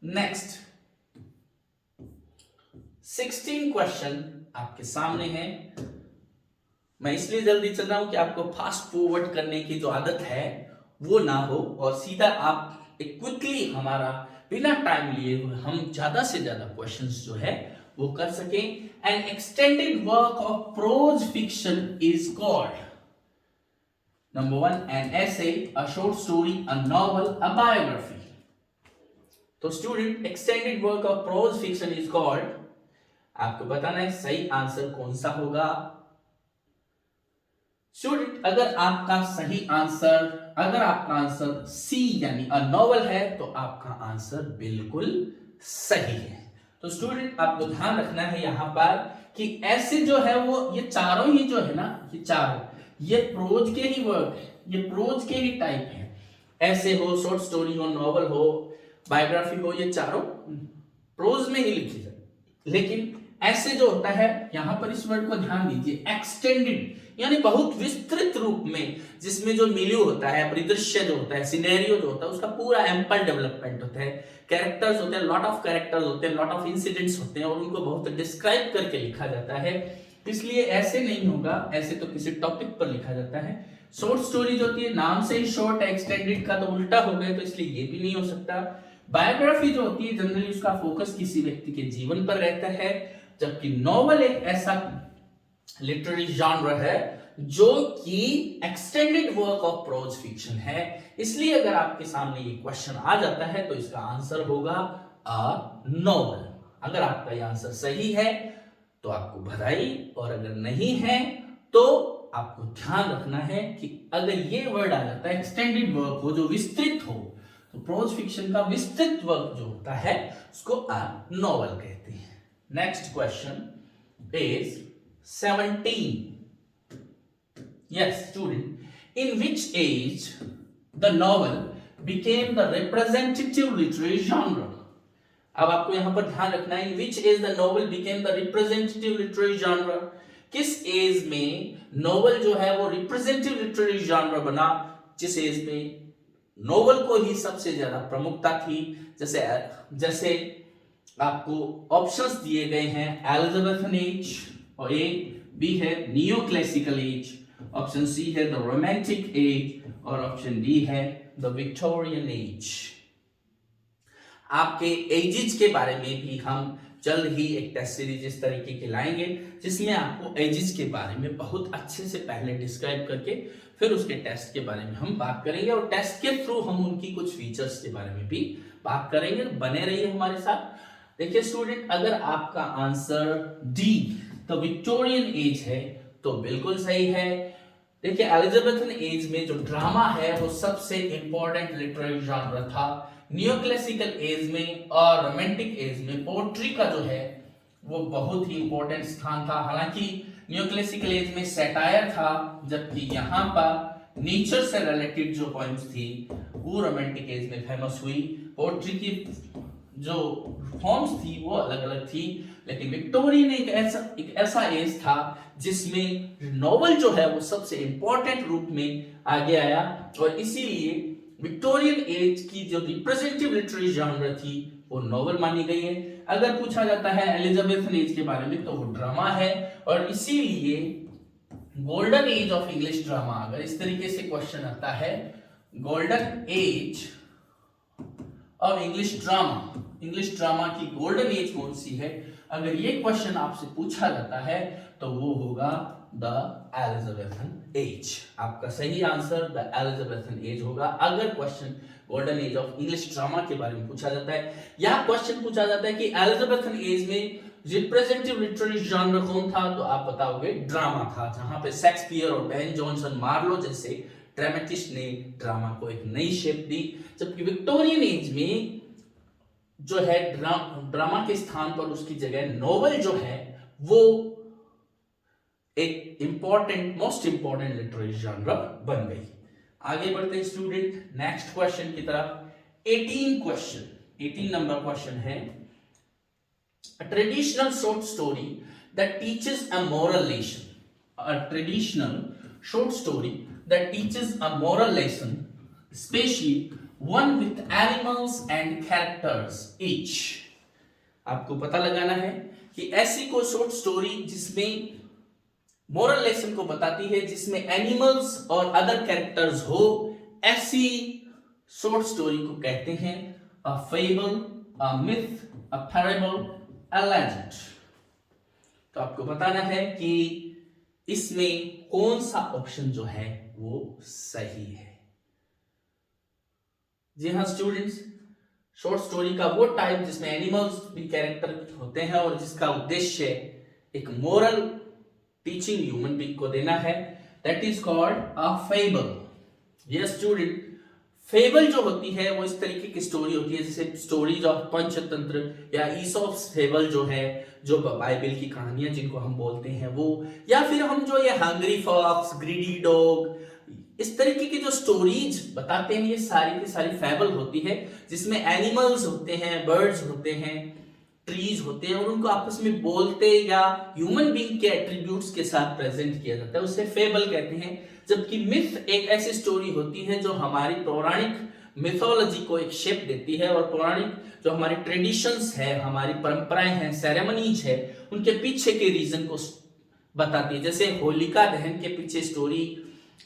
Next 16 question आपके सामने है। मैं इसलिए जल्दी चल रहा हूं कि आपको फास्ट फॉरवर्ड करने की जो आदत है वो ना हो और सीधा आप एक क्विकली हमारा बिना टाइम लिए हम ज्यादा से ज्यादा क्वेश्चंस जो है वो कर सकें। An extended work of prose fiction is called, number 1 an essay, a short story, a novel, a biography. तो student, extended work of prose fiction is called, आपको बताना है सही आंसर कौन सा होगा। स्टूडेंट अगर आपका सही आंसर, अगर आपका आंसर सी यानी अ नॉवल है तो आपका आंसर बिल्कुल सही है। तो स्टूडेंट आपको ध्यान रखना है यहां पर कि ऐसे जो है वो ये चारों ही जो है ना, ये चारों ये प्रोज के ही वर्क है, ये प्रोज के ही टाइप है। ऐसे हो, शॉर्ट स्टोरी हो, नॉवल हो, बायोग्राफी हो, ये चारों प्रोज में ही लिखी जाती। लेकिन ऐसे जो होता है, यहां पर इस वर्ड को ध्यान दीजिए, एक्सटेंडेड यानी बहुत विस्तृत रूप में, जिसमें जो मिलियो होता है, परिदृश्य जो होता है, सिनेरियो जो होता है, उसका पूरा एम्पल डेवलपमेंट होता है, कैरेक्टर्स होते हैं, लॉट ऑफ कैरेक्टर्स होते हैं, लॉट ऑफ इंसिडेंट्स होते हैं और उनको बहुत डिस्क्राइब करके लिखा जाता है। इसलिए ऐसे नहीं होगा, ऐसे तो किसी टॉपिक पर लिखा जाता है। शॉर्ट स्टोरी जो होती है नाम से ही शॉर्ट, एक्सटेंडेड का तो उल्टा हो गया, तो इसलिए ये भी नहीं हो सकता। बायोग्राफी जो होती है जनरली उसका फोकस किसी व्यक्ति के जीवन पर रहता है, जबकि नॉवल एक ऐसा लिटरेरी जॉनर है जो कि extended work of prose fiction है। इसलिए अगर आपके सामने ये क्वेश्चन आ जाता है तो इसका आंसर होगा अ नॉवल। अगर आपका ये आंसर सही है तो आपको बधाई, और अगर नहीं है तो आपको ध्यान रखना है कि अगर ये वर्ड आ जाता है एक्सटेंडेड वर्क हो, जो विस्तृत हो, तो प्रोज फिक्शन का विस्तृत वर्क जो होता है उसको अ नॉवल कहते हैं। Next question is 17. Yes, student. In which age the novel became the representative literary genre? अब आपको यहां पर ध्यान रखना है, in which age the novel became the representative literary genre? किस एज में नोवेल जो है वो रिप्रेजेंटेटिव लिटरेरी जॉनर बना, जिस एज में नोवेल को ही सबसे ज्यादा प्रमुखता थी। जैसे जैसे आपको ऑप्शंस दिए गए हैं, एलिजाबेथन एज और ए, बी है neo classical age, option C है द रोमांटिक एज और ऑप्शन डी है द विक्टोरियन एज। आपके एजेस के बारे में भी हम जल्द ही एक टेस्ट सीरीज इस तरीके के लाएंगे जिसमें आपको एजेस के बारे में बहुत अच्छे से पहले डिस्क्राइब करके फिर उसके टेस्ट के बारे में हम बात करेंगे, और टेस्ट के थ्रू हम उनकी कुछ फीचर्स के बारे में भी बात करेंगे। बने रहिए हमारे साथ। देखिए स्टूडेंट, अगर आपका answer D the Victorian as है तो बिल्कुल सही है। देखिए एलिजाबेथन एज में जो ड्रामा है वो सबसे इंपॉर्टेंट लिटरेरी जॉनर था। नियोक्लासिकल एज में और रोमांटिक एज में पोएट्री का जो है वो बहुत ही इंपॉर्टेंट स्थान था। हालांकि नियोक्लासिकल एज में सैटायर था, जबकि यहाँ पर नेचर से रिलेटेड जो पॉइंट्स थी वो रोमांटिक एज में फेमस हुई। पोएट्री की जो फॉर्म्स थी वो अलग अलग थी, लेकिन विक्टोरियन एक ऐसा एज था जिसमें नॉवल जो है वो सबसे इंपॉर्टेंट रूप में आगे आया, और इसीलिए विक्टोरियन एज की जो रिप्रेजेंटेटिव लिटरेरी जॉनर थी वो नॉवल मानी गई है। अगर पूछा जाता है एलिजाबेथन एज के बारे में तो वो ड्रामा है, और इसीलिए golden age of English drama, अगर इस तरीके से क्वेश्चन आता है golden age of English drama की गोल्डन एज कौन सी है, अगर ये क्वेश्चन आपसे पूछा जाता है तो वो होगा द एलिजाबेथन एज। आपका सही आंसर द एलिजाबेथन एज होगा अगर question golden age of English drama के बारे में पूछा जाता है। या क्वेश्चन पूछा जाता है कि एलिजाबेथन एज में रिप्रेजेंटेटिव लिटरेरी जॉनर कौन था, तो आप बताओगे ड्रामा था, जहां पे शेक्सपियर और बेन जॉनसन मार्लो जैसे ड्रामेटिस्ट ने ड्रामा को एक नई शेप दी। जबकि विक्टोरियन एज में जो है ड्रामा के स्थान पर उसकी जगह नोवेल जो है वो एक मोस्ट इंपॉर्टेंट लिटरेरी जॉनर बन गई। आगे बढ़ते हैं स्टूडेंट नेक्स्ट क्वेश्चन की तरफ। 18 नंबर क्वेश्चन है, a traditional short story that teaches a moral lesson, a traditional short story that teaches a moral lesson, especially one with animals and characters each। आपको पता लगाना है कि ऐसी कोई शॉर्ट स्टोरी जिसमें मोरल लेसन को बताती है, जिसमें एनिमल्स और अदर कैरेक्टर्स हो, ऐसी शॉर्ट स्टोरी को कहते हैं a fable, a myth, a parable, a legend. तो आपको बताना है कि इसमें कौन सा ऑप्शन जो है वो सही है। जी हाँ स्टूडेंट्स, शॉर्ट स्टोरी का वो टाइप जिसमें एनिमल्स भी कैरेक्टर होते हैं और जिसका उद्देश्य एक मोरल टीचिंग ह्यूमन बीइंग को देना है, the that is called a fable. Yes student, fable जो होती है वो इस तरीके की स्टोरी होती है, जैसे स्टोरीज ऑफ पंचतंत्र या ईसॉप्स फेबल जो है, जो बाइबल की कहानियां जिनको हम बोलते हैं वो, या फिर हम जो ये हंग्री फॉक्स, ग्रीडी डॉग, इस तरीके की जो स्टोरीज बताते हैं, ये सारी की सारी फेबल होती है, जिसमें एनिमल्स होते हैं, बर्ड्स होते हैं, ट्रीज होते हैं, और उनको आपस में बोलते या ह्यूमन बीइंग के एट्रीब्यूट्स के साथ प्रेजेंट किया जाता है, उसे फेबल कहते हैं। जबकि मिथ एक ऐसी स्टोरी होती है जो हमारी पौराणिक मिथोलॉजी को एक शेप देती है, और पौराणिक जो हमारी ट्रेडिशंस है, हमारी परंपराएं हैं, सेरेमनीज है, उनके पीछे के रीजन को बताती है। जैसे होलिका दहन के पीछे स्टोरी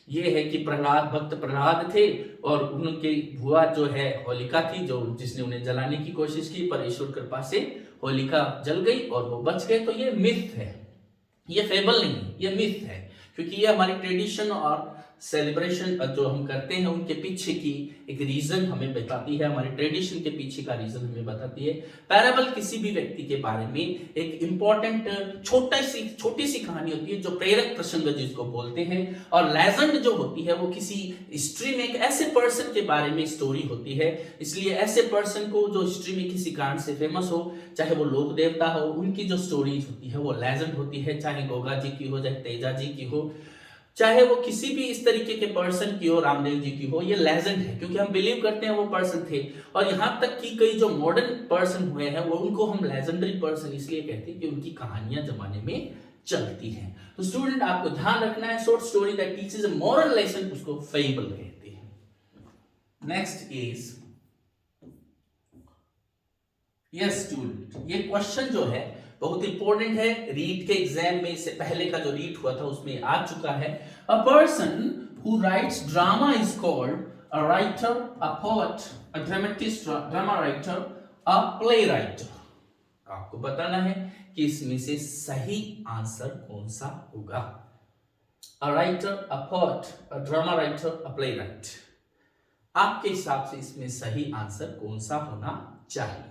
ये है कि भक्त प्रहलाद थे, और उनकी भुआ जो है होलिका थी, जो जिसने उन्हें जलाने की कोशिश की, पर ईश्वर कृपा से होलिका जल गई और वो बच गए। तो ये मिथ है, ये फेबल नहीं, ये मिथ है, क्योंकि ये हमारी ट्रेडिशन और सेलिब्रेशन जो हम करते हैं उनके पीछे की एक रीजन हमें बताती है, हमारे ट्रेडिशन के पीछे का रीजन हमें बताती है। पैराबल किसी भी व्यक्ति के बारे में एक इंपॉर्टेंट छोटी सी कहानी होती है, जो प्रेरक प्रसंग जिसको बोलते हैं, और लेजेंड जो होती है वो किसी हिस्ट्री में एक ऐसे पर्सन के बारे में स्टोरी होती है। इसलिए ऐसे पर्सन को जो हिस्ट्री में किसी कारण से फेमस हो, चाहे वो लोक देवता हो, उनकी जो स्टोरीज होती है वो लेजेंड होती है, चाहे गोगा जी की हो, चाहे तेजा जी की हो, चाहे वो किसी भी इस तरीके के पर्सन की हो, रामदेव जी की हो, ये लेजेंड है, क्योंकि हम बिलीव करते हैं वो पर्सन थे। और यहां तक कि कई जो मॉडर्न पर्सन हुए हैं वो उनको हम लेजेंडरी पर्सन इसलिए कहते हैं कि उनकी कहानियां जमाने में चलती हैं। तो स्टूडेंट आपको ध्यान रखना है, short story that teaches a moral lesson उसको फेबल कहते हैं। नेक्स्ट इज, यस स्टूडेंट, ये क्वेश्चन जो है बहुत इंपॉर्टेंट है, रीट के एग्जाम में इससे पहले का जो रीट हुआ था उसमें आ चुका है। A person who rights drama is called a writer, a poet, a dramatist, drama writer, a play writer. आपको बताना है कि इसमें से सही आंसर कौन सा होगा। A writer, a poet, a drama writer, a play writer, आपके हिसाब से इसमें सही आंसर कौन सा होना चाहिए।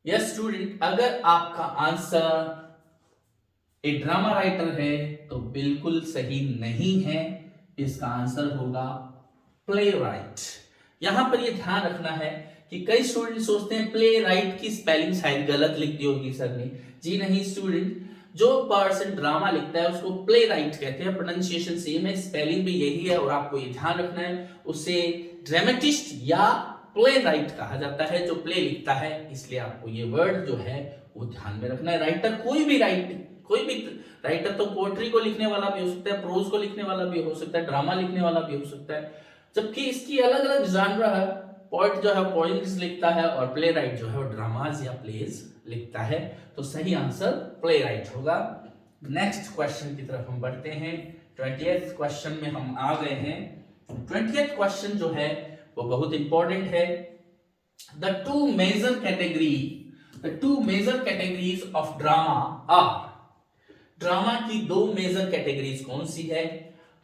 यस स्टूडेंट, अगर आपका आंसर ए ड्रामा राइटर है तो बिल्कुल सही नहीं है, इसका आंसर होगा प्ले राइट। यहां पर यह ध्यान रखना है कि कई स्टूडेंट सोचते हैं प्ले राइट की स्पेलिंग शायद गलत लिख दी होगी सर ने। जी नहीं स्टूडेंट, जो पर्सन ड्रामा लिखता है उसको प्ले राइट कहते हैं, प्रोनाउंसिएशन सेम है, स्पेलिंग भी यही है, और आपको ये ध्यान रखना है उसे ड्रामेटिस्ट या प्ले राइट कहा जाता है, जो प्ले लिखता है। इसलिए आपको ये वर्ड जो है वो ध्यान में रखना है। राइटर कोई भी राइटर तो पोएट्री को लिखने वाला भी हो सकता है, प्रोज को लिखने वाला भी हो सकता है, ड्रामा लिखने वाला भी हो सकता है, जबकि इसकी अलग अलग जानरा है। पोएट जो है पोएम्स लिखता है, और प्ले राइट जो है वो ड्रामाज या प्लेज लिखता है। तो सही आंसर प्ले राइट होगा। नेक्स्ट क्वेश्चन की तरफ हम बढ़ते हैं। 20th क्वेश्चन में हम आ गए हैं। 20th क्वेश्चन जो है वो बहुत इंपॉर्टेंट है। The two major categories of drama are, drama की दो मेजर कैटेगरीज कौन सी है?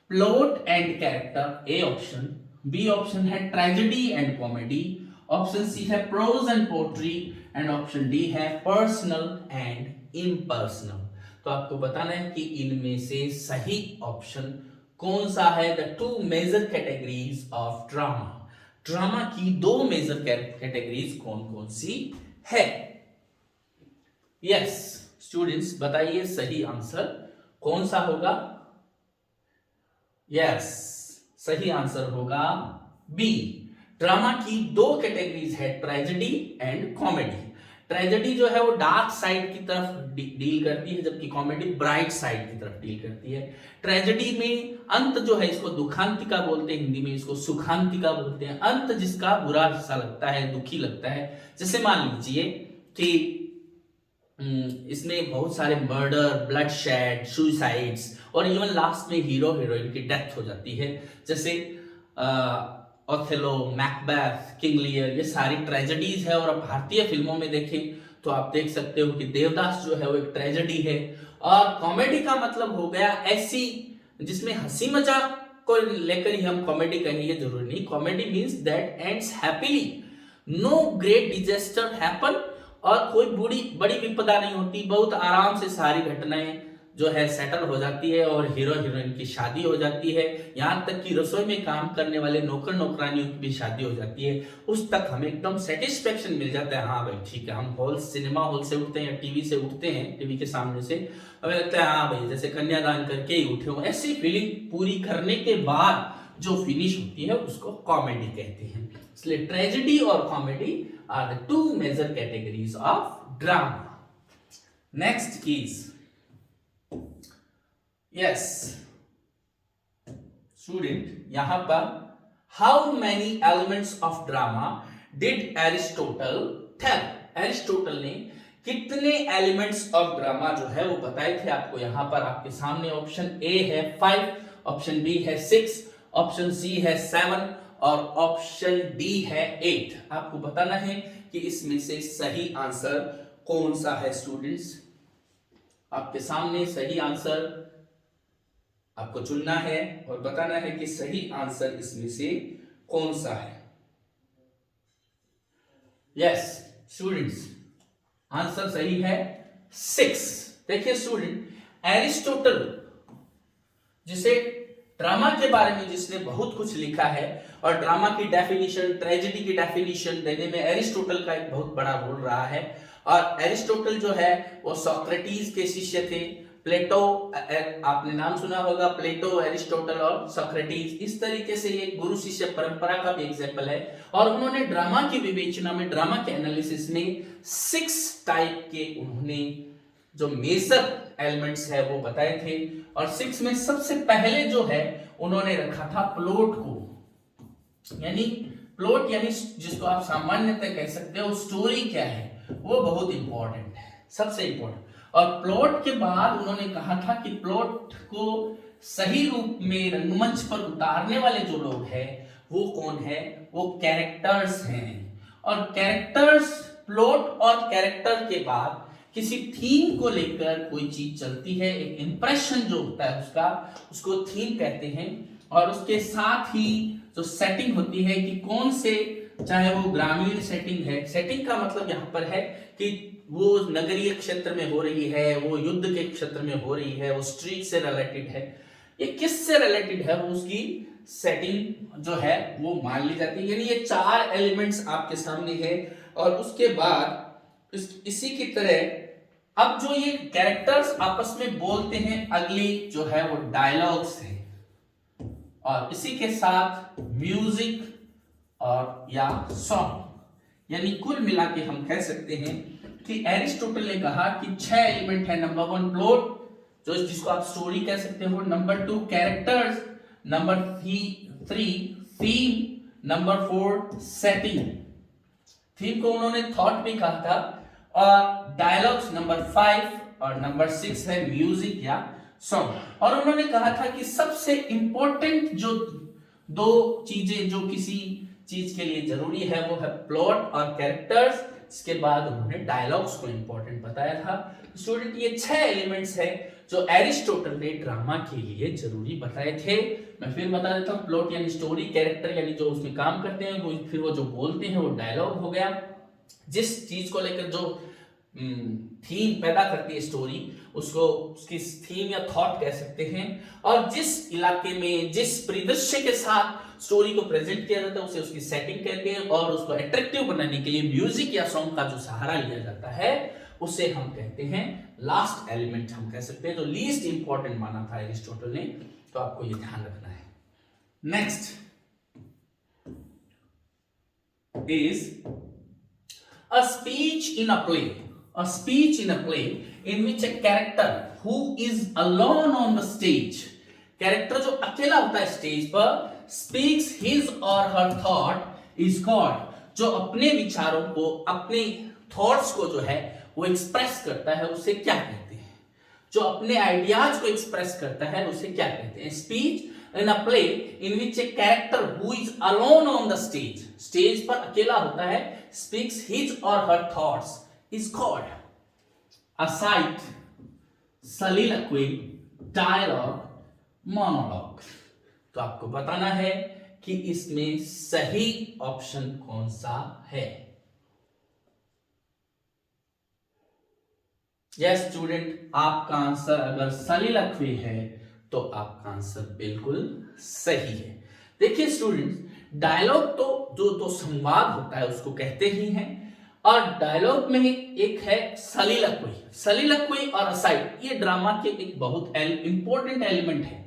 Plot and character, A option. B option है tragedy and comedy. Option C है prose and poetry, and option D है पर्सनल एंड इम्पर्सनल। तो आपको बताना है कि इनमें से सही ऑप्शन कौन सा है। The two major categories of drama, drama की दो मेजर कैटेगरीज कौन कौन सी है। यस स्टूडेंट्स, बताइए सही आंसर कौन सा होगा। यस, सही आंसर होगा बी। ड्रामा की दो कैटेगरीज है, ट्रेजेडी एंड कॉमेडी। ट्रेजेडी जो है वो डार्क साइड की तरफ डील करती है, जबकि कॉमेडी ब्राइट साइड की तरफ डील करती है। ट्रेजेडी में अंत जो है इसको दुखांतिका बोलते हैं, हिंदी में इसको सुखांतिका बोलते हैं। अंत जिसका बुरा हिस्सा लगता है, दुखी लगता है। जैसे मान लीजिए कि इसमें बहुत सारे मर्डर, ब्लड शेड, सुसाइड्स, और इवन लास्ट में हीरो हीरोइन की डेथ हो जाती है। जैसे ओथेलो, मैकबेथ, किंग लियर, ये सारी ट्रेजेडीज है। और अब भारतीय फिल्मों में देखें तो आप देख सकते हो कि देवदास जो है वो एक ट्रेजेडी है। और कॉमेडी का मतलब हो गया ऐसी जिसमें हंसी मजाक को लेकर ही हम कॉमेडी कहें, ये जरूरी नहीं। Comedy means that ends happily, no great disaster happen, और कोई बड़ी विपदा नहीं होती, बहुत आराम से सारी घटनाएं जो है सेटल हो जाती है और हीरो हीरोइन की शादी हो जाती है, यहाँ तक कि रसोई में काम करने वाले नौकर नौकरानियों की भी शादी हो जाती है, उस तक हमें एकदम सेटिस्फेक्शन मिल जाता है। हाँ भाई ठीक है, हम हॉल सिनेमा हॉल से उठते हैं या टीवी से उठते हैं, टीवी के सामने से हमें लगता है हाँ भाई जैसे कन्यादान करके ही उठे हो। ऐसी फीलिंग पूरी करने के बाद जो फिनिश होती है उसको कॉमेडी कहते हैं। इसलिए ट्रेजेडी और comedy are the two major categories of drama. Next is yes student, यहां पर how many elements of drama did Aristotle tell. Aristotle ने कितने एलिमेंट्स ऑफ ड्रामा जो है वो बताए थे आपको। यहां पर आपके सामने ऑप्शन ए है 5, ऑप्शन बी है 6, ऑप्शन सी है 7 और ऑप्शन डी है 8। आपको बताना है कि इसमें से सही आंसर कौन सा है। स्टूडेंट्स आपके सामने सही आंसर आपको चुनना है और बताना है कि सही आंसर इसमें से कौन सा है। यस स्टूडेंट्स, आंसर सही है 6। देखिए स्टूडेंट, एरिस्टोटल जिसे ड्रामा के बारे में जिसने बहुत कुछ लिखा है और ड्रामा की डेफिनेशन, ट्रेजेडी की डेफिनेशन देने में एरिस्टोटल का एक बहुत बड़ा रोल रहा है। और एरिस्टोटल जो है वो सोक्रेटिस के शिष्य थे। प्लेटो, आपने नाम सुना होगा, प्लेटो, एरिस्टोटल और सोक्रेटिस, इस तरीके से ये गुरु शिष्य परंपरा का भी एग्जाम्पल है। और उन्होंने ड्रामा की विवेचना में, ड्रामा के एनालिसिस में 6 टाइप के उन्होंने जो मेजर एलिमेंट्स है वो बताए थे। और 6 में सबसे पहले जो है उन्होंने रखा था प्लॉट को, यानी प्लॉट यानी जिसको आप सामान्यतः कह सकते हो स्टोरी क्या है, वो बहुत इंपॉर्टेंट है, सबसे इंपॉर्टेंट। और प्लॉट के बाद उन्होंने कहा था कि प्लॉट को सही रूप में रंगमंच पर उतारने वाले जो लोग हैं वो कौन है, वो कैरेक्टर्स हैं। और कैरेक्टर्स, प्लॉट और कैरेक्टर के बाद किसी थीम को लेकर कोई चीज चलती है, एक इंप्रेशन जो होता है उसका, उसको थीम कहते हैं। और उसके साथ ही जो सेटिंग होती है कि कौन से, चाहे वो ग्रामीण सेटिंग है, सेटिंग का मतलब यहाँ पर है कि वो नगरीय क्षेत्र में हो रही है, वो युद्ध के क्षेत्र में हो रही है, वो स्ट्रीट से रिलेटेड है, ये किस से रिलेटेड है, वो उसकी सेटिंग जो है वो मान ली जाती है। यानी ये 4 एलिमेंट्स आपके सामने है। और उसके बाद इसी की तरह अब जो ये कैरेक्टर्स आपस में बोलते हैं, अगली जो है वो डायलॉग्स है। और इसी के साथ म्यूजिक और या सॉन्ग, यानी कुल मिला के हम कह सकते हैं कि एरिस्टोटल ने कहा कि 6 एलिमेंट है। नंबर 1 प्लॉट, जो जिसको आप स्टोरी कह सकते हो। Number 2 characters, number 3 theme, number 4 setting, theme को उन्होंने थॉट भी कहा था। और डायलॉग्स नंबर 5 और नंबर 6 है म्यूजिक या सॉन्ग। और उन्होंने कहा था कि सबसे इंपॉर्टेंट जो 2 चीजें जो किसी चीज के लिए जरूरी है वो है प्लॉट और कैरेक्टर्स। इसके बाद उन्होंने डायलॉग्स को इंपॉर्टेंट बताया था। स्टूडेंट ये 6 एलिमेंट्स है जो एरिस्टोटल ने ड्रामा के लिए जरूरी बताए थे। मैं फिर बता देता हूँ, प्लॉट यानी स्टोरी, कैरेक्टर यानी जो उसमें काम करते हैं, वो फिर वो जो बोलते हैं वो डायलॉग हो गया। जिस चीज को लेकर जो थीम पैदा करती है स्टोरी, उसको उसकी थीम या थॉट कह सकते हैं। और जिस इलाके में, जिस परिदृश्य के साथ स्टोरी को प्रेजेंट किया जाता है उसे उसकी सेटिंग कहते हैं। और उसको अट्रैक्टिव बनाने के लिए म्यूजिक या सॉन्ग का जो सहारा लिया जाता है उसे हम कहते हैं लास्ट एलिमेंट, हम कह सकते हैं, जो लीस्ट इंपॉर्टेंट माना था एरिस्टोटल ने। तो आपको ये ध्यान रखना है। Next is a speech in a play, a speech in a play in which a character who is alone on the stage, character जो अकेला होता है स्टेज पर, speaks his or her thought is called, जो अपने विचारों को, अपने थॉट्स को जो है वो एक्सप्रेस करता है, उसे क्या कहते हैं? जो अपने आइडियाज को एक्सप्रेस करता है उसे क्या कहते हैं? Speech in a play in which a character who is alone on the stage, stage पर अकेला होता है, speaks his or her thoughts is called a sight, soliloquy, dialogue, monologue। तो आपको बताना है कि इसमें सही ऑप्शन कौन सा है। यस स्टूडेंट, आपका आंसर अगर सलिलक्वी है तो आपका आंसर बिल्कुल सही है। देखिए स्टूडेंट्स, डायलॉग तो जो तो संवाद होता है उसको कहते ही हैं, और डायलॉग में ही एक है सलिलक्वी। सलिलक्वी और असाइड ये ड्रामा के एक बहुत इंपॉर्टेंट एलिमेंट है।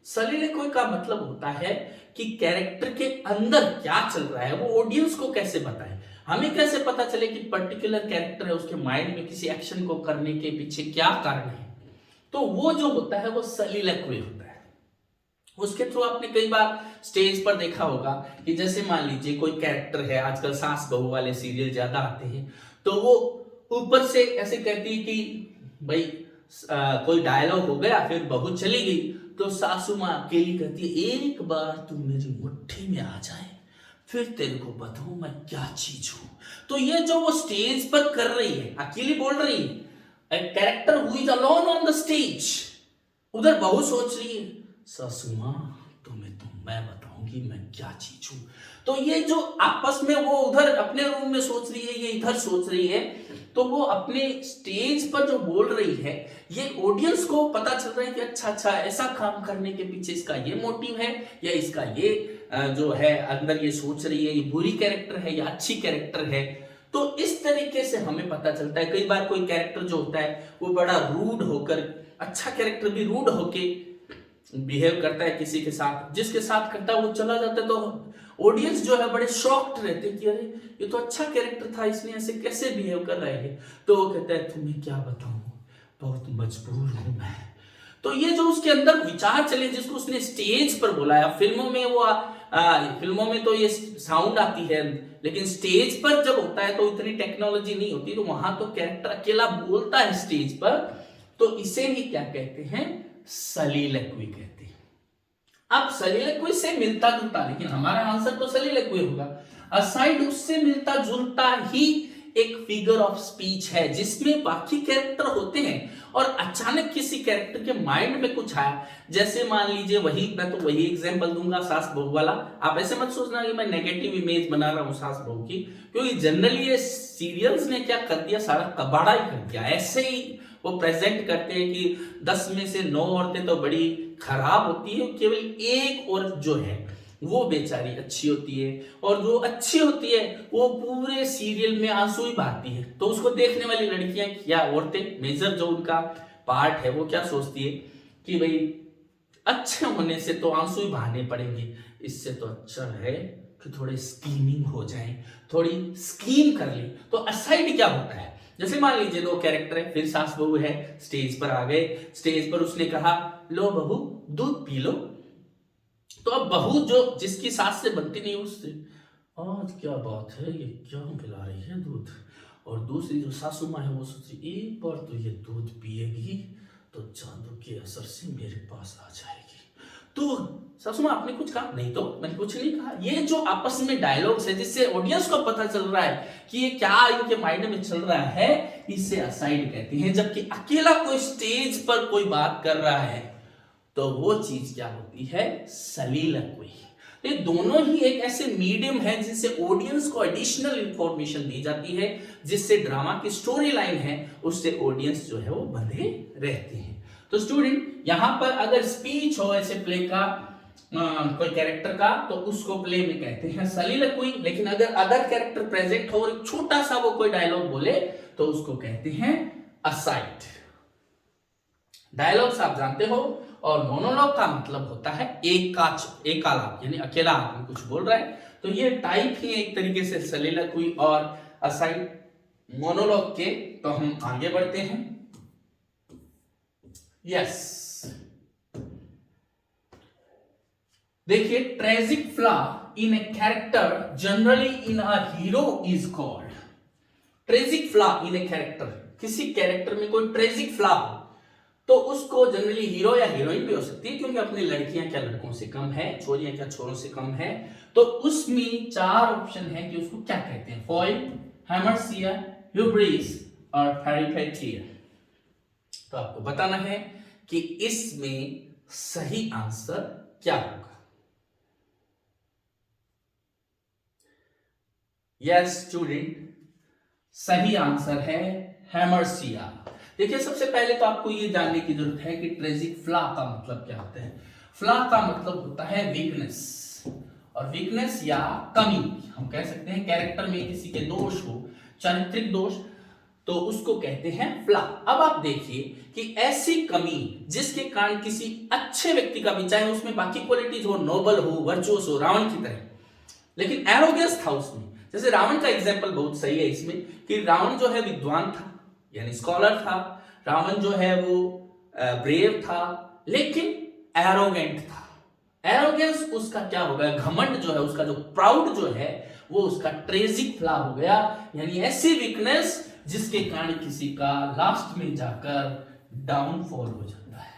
सलिलक्वी का मतलब होता है कि कैरेक्टर के अंदर क्या चल रहा है वो ऑडियंस को कैसे बताए। हमें कैसे पता चले कि पर्टिकुलर कैरेक्टर है उसके माइंड में किसी एक्शन को करने के पीछे क्या कारण है, तो वो जो होता है वो सलिलक्वी होता है। उसके थ्रू आपने कई बार स्टेज पर देखा होगा कि जैसे मान लीजिए कोई कैरेक्टर है, आजकल सास बहू वाले सीरियल ज्यादा आते हैं, तो वो ऊपर से ऐसे कहती है कि भाई कोई डायलॉग हो गया, फिर बहू चली गई, तो सासू माँ अकेली कहती है एक बार तू मेरी मुट्ठी में आ जाए, फिर तेरे को बताऊं मैं क्या चीज हूं। तो ये जो वो स्टेज पर कर रही है, अकेली बोल रही है, character who is alone on the stage, उधर बहू सोच रही है सासू माँ तुम्हें तो मैं बताऊंगी मैं क्या चीज हूं। तो ये जो आपस में वो उधर अपने रूम में सोच रही है, ये इधर सोच रही है, तो वो अपने स्टेज पर जो बोल रही है, ये ऑडियंस को पता चल रहा है कि अच्छा अच्छा ऐसा काम करने के पीछे इसका ये मोटिव है, या इसका ये जो है अंदर ये सोच रही है, ये बुरी कैरेक्टर है या अच्छी कैरेक्टर है। तो इस तरीके से हमें पता चलता है। कई बार कोई कैरेक्टर जो होता है वो बड़ा रूड होकर, अच्छा कैरेक्टर भी रूड होके बिहेव करता है किसी के साथ, जिसके साथ करता है वो चला जाता है, तो ऑडियंस जो है बड़े शॉक्ड रहते हैं कि अरे ये तो अच्छा कैरेक्टर था, इसने ऐसे कैसे बिहेव कर रहा है। तो वो कहता है तुम्हें क्या बताऊं, बहुत मजबूर हूं मैं। तो ये जो उसके अंदर विचार चले जिसको उसने स्टेज पर बोला है, फिल्मों में वो फिल्मों में तो ये साउंड आती है, लेकिन स्टेज पर जब होता है तो इतनी टेक्नोलॉजी नहीं होती, तो वहां तो कैरेक्टर अकेला बोलता है स्टेज पर, तो इसे ही क्या कहते हैं, सलिलक्वी कहते हैं। अब सलिलक्वी से मिलता जुलता, लेकिन हमारा आंसर तो सलिलक्वी होगा। असाइड उससे मिलता जुलता ही एक फिगर ऑफ स्पीच है जिसमें बाकी कैरेक्टर होते हैं और अचानक किसी कैरेक्टर के माइंड में कुछ आया। जैसे मान लीजिए, वही मैं तो वही एग्जांपल दूंगा सास बहू वाला। आप ऐसे मत सोचना कि मैं नेगेटिव इमेज बना रहा हूं सास बहू की, क्योंकि जनरली ये सीरियल्स ने क्या कर दिया, सारा कबाड़ा ही कर दिया। ऐसे ही वो प्रेजेंट करते हैं कि 10 में से 9 औरतें तो बड़ी खराब होती है, केवल एक औरत जो है वो बेचारी अच्छी होती है, और जो अच्छी होती है वो पूरे सीरियल में आंसू ही बहाती है। तो उसको देखने वाली लड़कियां या औरतें, मेजर जो उनका पार्ट है, वो क्या सोचती है कि भाई अच्छे होने से तो आंसू ही बहाने पड़ेंगे, इससे तो अच्छा है कि थोड़ी स्कीमिंग हो जाए, थोड़ी स्कीम कर ली। तो असाइड क्या होता है, जैसे मान लीजिए दो कैरेक्टर है, फिर सास बहू है, स्टेज पर आ गए, स्टेज पर उसने कहा लो बहू दूध पी लो। तो अब बहू जो जिसकी सास से बनती नहीं, उससे आज क्या बात है, ये क्या पिला रही है दूध। और दूसरी जो सासू माँ है वो सोचती एक बार तो ये दूध पिएगी तो जादू के असर से मेरे पास आ जाएगी। तो सासू माँ आपने कुछ कहा, नहीं तो मैंने कुछ नहीं कहा। ये जो आपस में डायलॉग्स है जिससे ऑडियंस को पता चल रहा है कि ये क्या इनके माइंड में चल रहा है, इसे असाइड कहते हैं। जबकि अकेला कोई स्टेज पर कोई बात कर रहा है तो वो चीज क्या होती है, सलिलक्वी। तो ये दोनों ही एक ऐसे मीडियम है जिससे ऑडियंस को एडिशनल इंफॉर्मेशन दी जाती है, जिससे ड्रामा की स्टोरी लाइन है उससे ऑडियंस जो है वो बंधे रहते हैं। तो स्टूडेंट, यहां पर अगर स्पीच हो ऐसे प्ले का कोई कैरेक्टर का, तो उसको प्ले में कहते हैं सलिलक्वी। लेकिन अगर अदर कैरेक्टर प्रेजेंट हो और एक छोटा सा वो कोई डायलॉग बोले तो उसको कहते हैं असाइड। डायलॉग्स आप जानते हो, और मोनोलॉग का मतलब होता है एकालाप, यानी अकेला आदमी कुछ बोल रहा है। तो ये टाइप ही एक तरीके से सलिलक्वी और असाइड मोनोलॉग के। तो हम आगे बढ़ते हैं। यस, देखिए, tragic flaw in a character generally in a hero is called. Tragic flaw in a character, किसी कैरेक्टर में कोई ट्रेजिक फ्लॉ हो तो उसको जनरली हीरो या हीरोइन भी हो सकती है, क्योंकि अपनी लड़कियां क्या लड़कों से कम है, छोरियां क्या छोरों से कम है। तो उसमें 4 ऑप्शन है कि उसको क्या कहते हैं, फॉइल, हेमर्सिया, ह्यूब्रिस और पेरिपेटिया। तो आपको बताना है कि इसमें सही आंसर क्या होगा। यस स्टूडेंट, सही आंसर है हेमर्सिया। देखिए सबसे पहले तो आपको ये जानने की जरूरत है कि ट्रेजिक फ्लॉ का मतलब क्या होता है। फ्लॉ का मतलब होता है वीकनेस, और वीकनेस या कमी हम कह सकते हैं, कैरेक्टर में किसी के दोष हो, चारित्रिक दोष, तो उसको कहते हैं फ्लॉ। अब आप देखिए कि ऐसी कमी जिसके कारण किसी अच्छे व्यक्ति का भी, चाहे उसमें बाकी क्वालिटीज हो, नोबल हो, वर्चुअस हो, रावण की तरह, लेकिन एरोगेंस था उसमें। जैसे रावण का एग्जाम्पल बहुत सही है इसमें कि रावण जो है विद्वान था, यानी स्कॉलर था, रावण जो है वो ब्रेव था, लेकिन एरोगेंट था। एरोगेंस उसका क्या हो गया, घमंड जो है उसका, जो प्राउड जो है वो उसका ट्रेजिक फ्लॉ हो गया, यानी ऐसी वीकनेस जिसके कारण किसी का लास्ट में जाकर डाउनफॉल हो जाता है।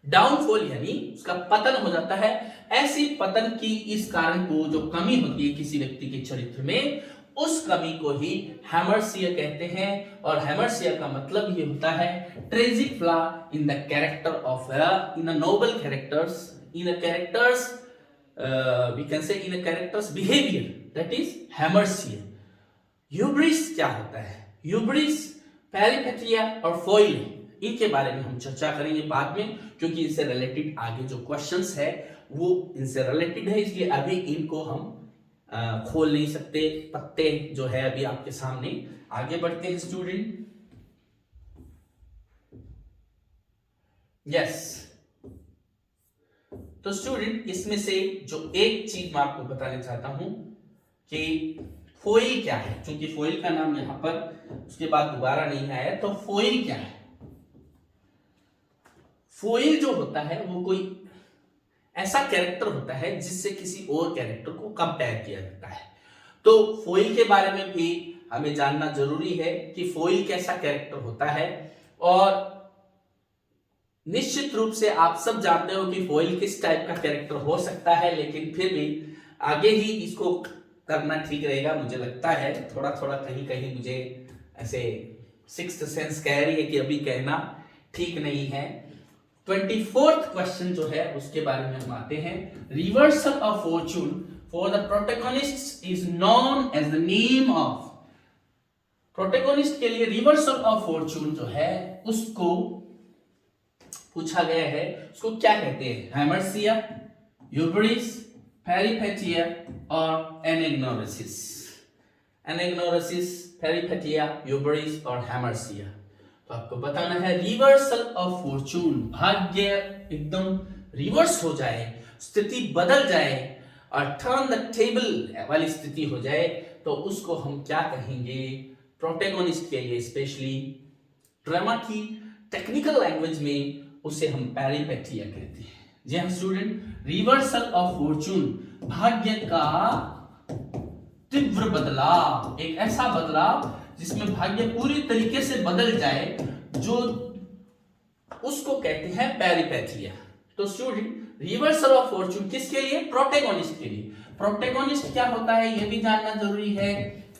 डाउनफॉल यानी उसका पतन हो जाता है। ऐसी पतन की इस कारण को, जो कमी होती है किसी व्यक्ति के चरित्र में, उस कमी को ही हेमर्सिया कहते हैं। और हेमर्सिया का मतलब ये होता है tragic flaw in the character of in a noble characters, in a characters we can say in a characters behaviour, that is hamartia. Hubris क्या होता है? ह्यूब्रिस, पेरिपेटिया और फोइल, इनके बारे में हम चर्चा करेंगे बाद में, क्योंकि इससे रिलेटेड आगे जो क्वेश्चंस है वो इनसे रिलेटेड है, इसलिए अभी इनको हम खोल नहीं सकते। पत्ते जो है अभी आपके सामने। आगे बढ़ते हैं स्टूडेंट। यस, तो स्टूडेंट इसमें से जो एक चीज मैं आपको बताना चाहता हूं कि फोइल क्या है, क्योंकि फोइल का नाम यहां पर उसके बाद दोबारा नहीं आया, तो फोइल क्या है? फोइल जो होता है वो कोई ऐसा कैरेक्टर होता है जिससे किसी और कैरेक्टर को कंपेयर किया जाता है। तो फोइल के बारे में भी हमें जानना जरूरी है कि फोइल कैसा कैरेक्टर होता है। और निश्चित रूप से आप सब जानते हो कि फोइल किस टाइप का कैरेक्टर हो सकता है, लेकिन फिर भी आगे ही इसको करना ठीक रहेगा। मुझे लगता है थोड़ा थोड़ा कहीं कहीं मुझे ऐसे सिक्स्थ सेंस कह रही है कि अभी कहना ठीक नहीं है। 24th क्वेश्चन जो है उसके बारे में हम आते हैं। Reversal of fortune for the protagonist is known as the name of. Protagonist के लिए रिवर्सल ऑफ फॉर्चून जो है उसको पूछा गया है, उसको क्या कहते हैं? हेमर्सिया, ह्यूब्रिस, पेरिपेटिया और एनेग्नोसिस। एनेग्नोसिस, पेरिपेटिया, ह्यूब्रिस और हेमर्सिया। तो आपको बताना है रिवर्सल ऑफ फॉर्चून, भाग्य एकदम रिवर्स हो जाए, स्थिति बदल जाए और टर्न द टेबल वाली स्थिति हो जाए, तो उसको हम क्या कहेंगे? प्रोटैगनिस्ट के लिए स्पेशली ड्रामा की टेक्निकल लैंग्वेज में उसे हम पेरिपेटिया कहते हैं। जी हाँ स्टूडेंट, रिवर्सल ऑफ फॉर्चून, भाग्य का तीव्र बदलाव, एक ऐसा बदलाव जिसमें भाग्य पूरी तरीके से बदल जाए, जो उसको कहते हैं पेरिपेटिया। तो स्टूडेंट रिवर्सल ऑफ फॉर्चून किसके लिए? प्रोटैगनिस्ट के लिए। प्रोटैगनिस्ट क्या होता है ये भी जानना जरूरी है।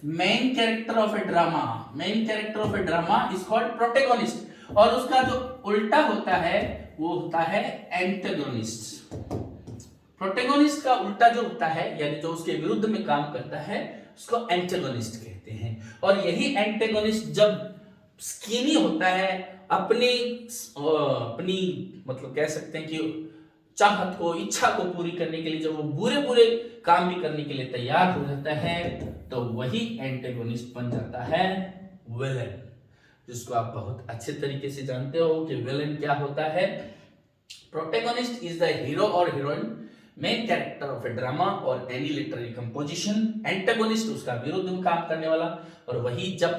Main character of A drama, main character of A drama is called protagonist, और उसका जो उल्टा होता है वो होता है एंटेगोनिस्ट। प्रोटैगनिस्ट का उल्टा जो होता है, यानी जो उसके विरुद्ध में काम करता है, उसको एंटेगोनिस्ट कहते हैं। और यही एंटेगोनिस्ट जब स्कीमी होता है, अपनी मतलब कह सकते हैं कि चाहत को, इच्छा को पूरी करने के लिए जब वो बुरे बुरे काम भी करने के लिए तैयार हो जाता है, तो वही एंटेगोनिस्ट बन जाता है विलन, जिसको आप बहुत अच्छे तरीके से जानते हो कि विलन क्या होता है। प्रोटैगनिस्ट इज द हीरो और heroine, main character of A drama और एनी लिटरेरी कंपोजिशन। एंटेगोनिस्ट उसका विरुद्ध में काम करने वाला, और वही जब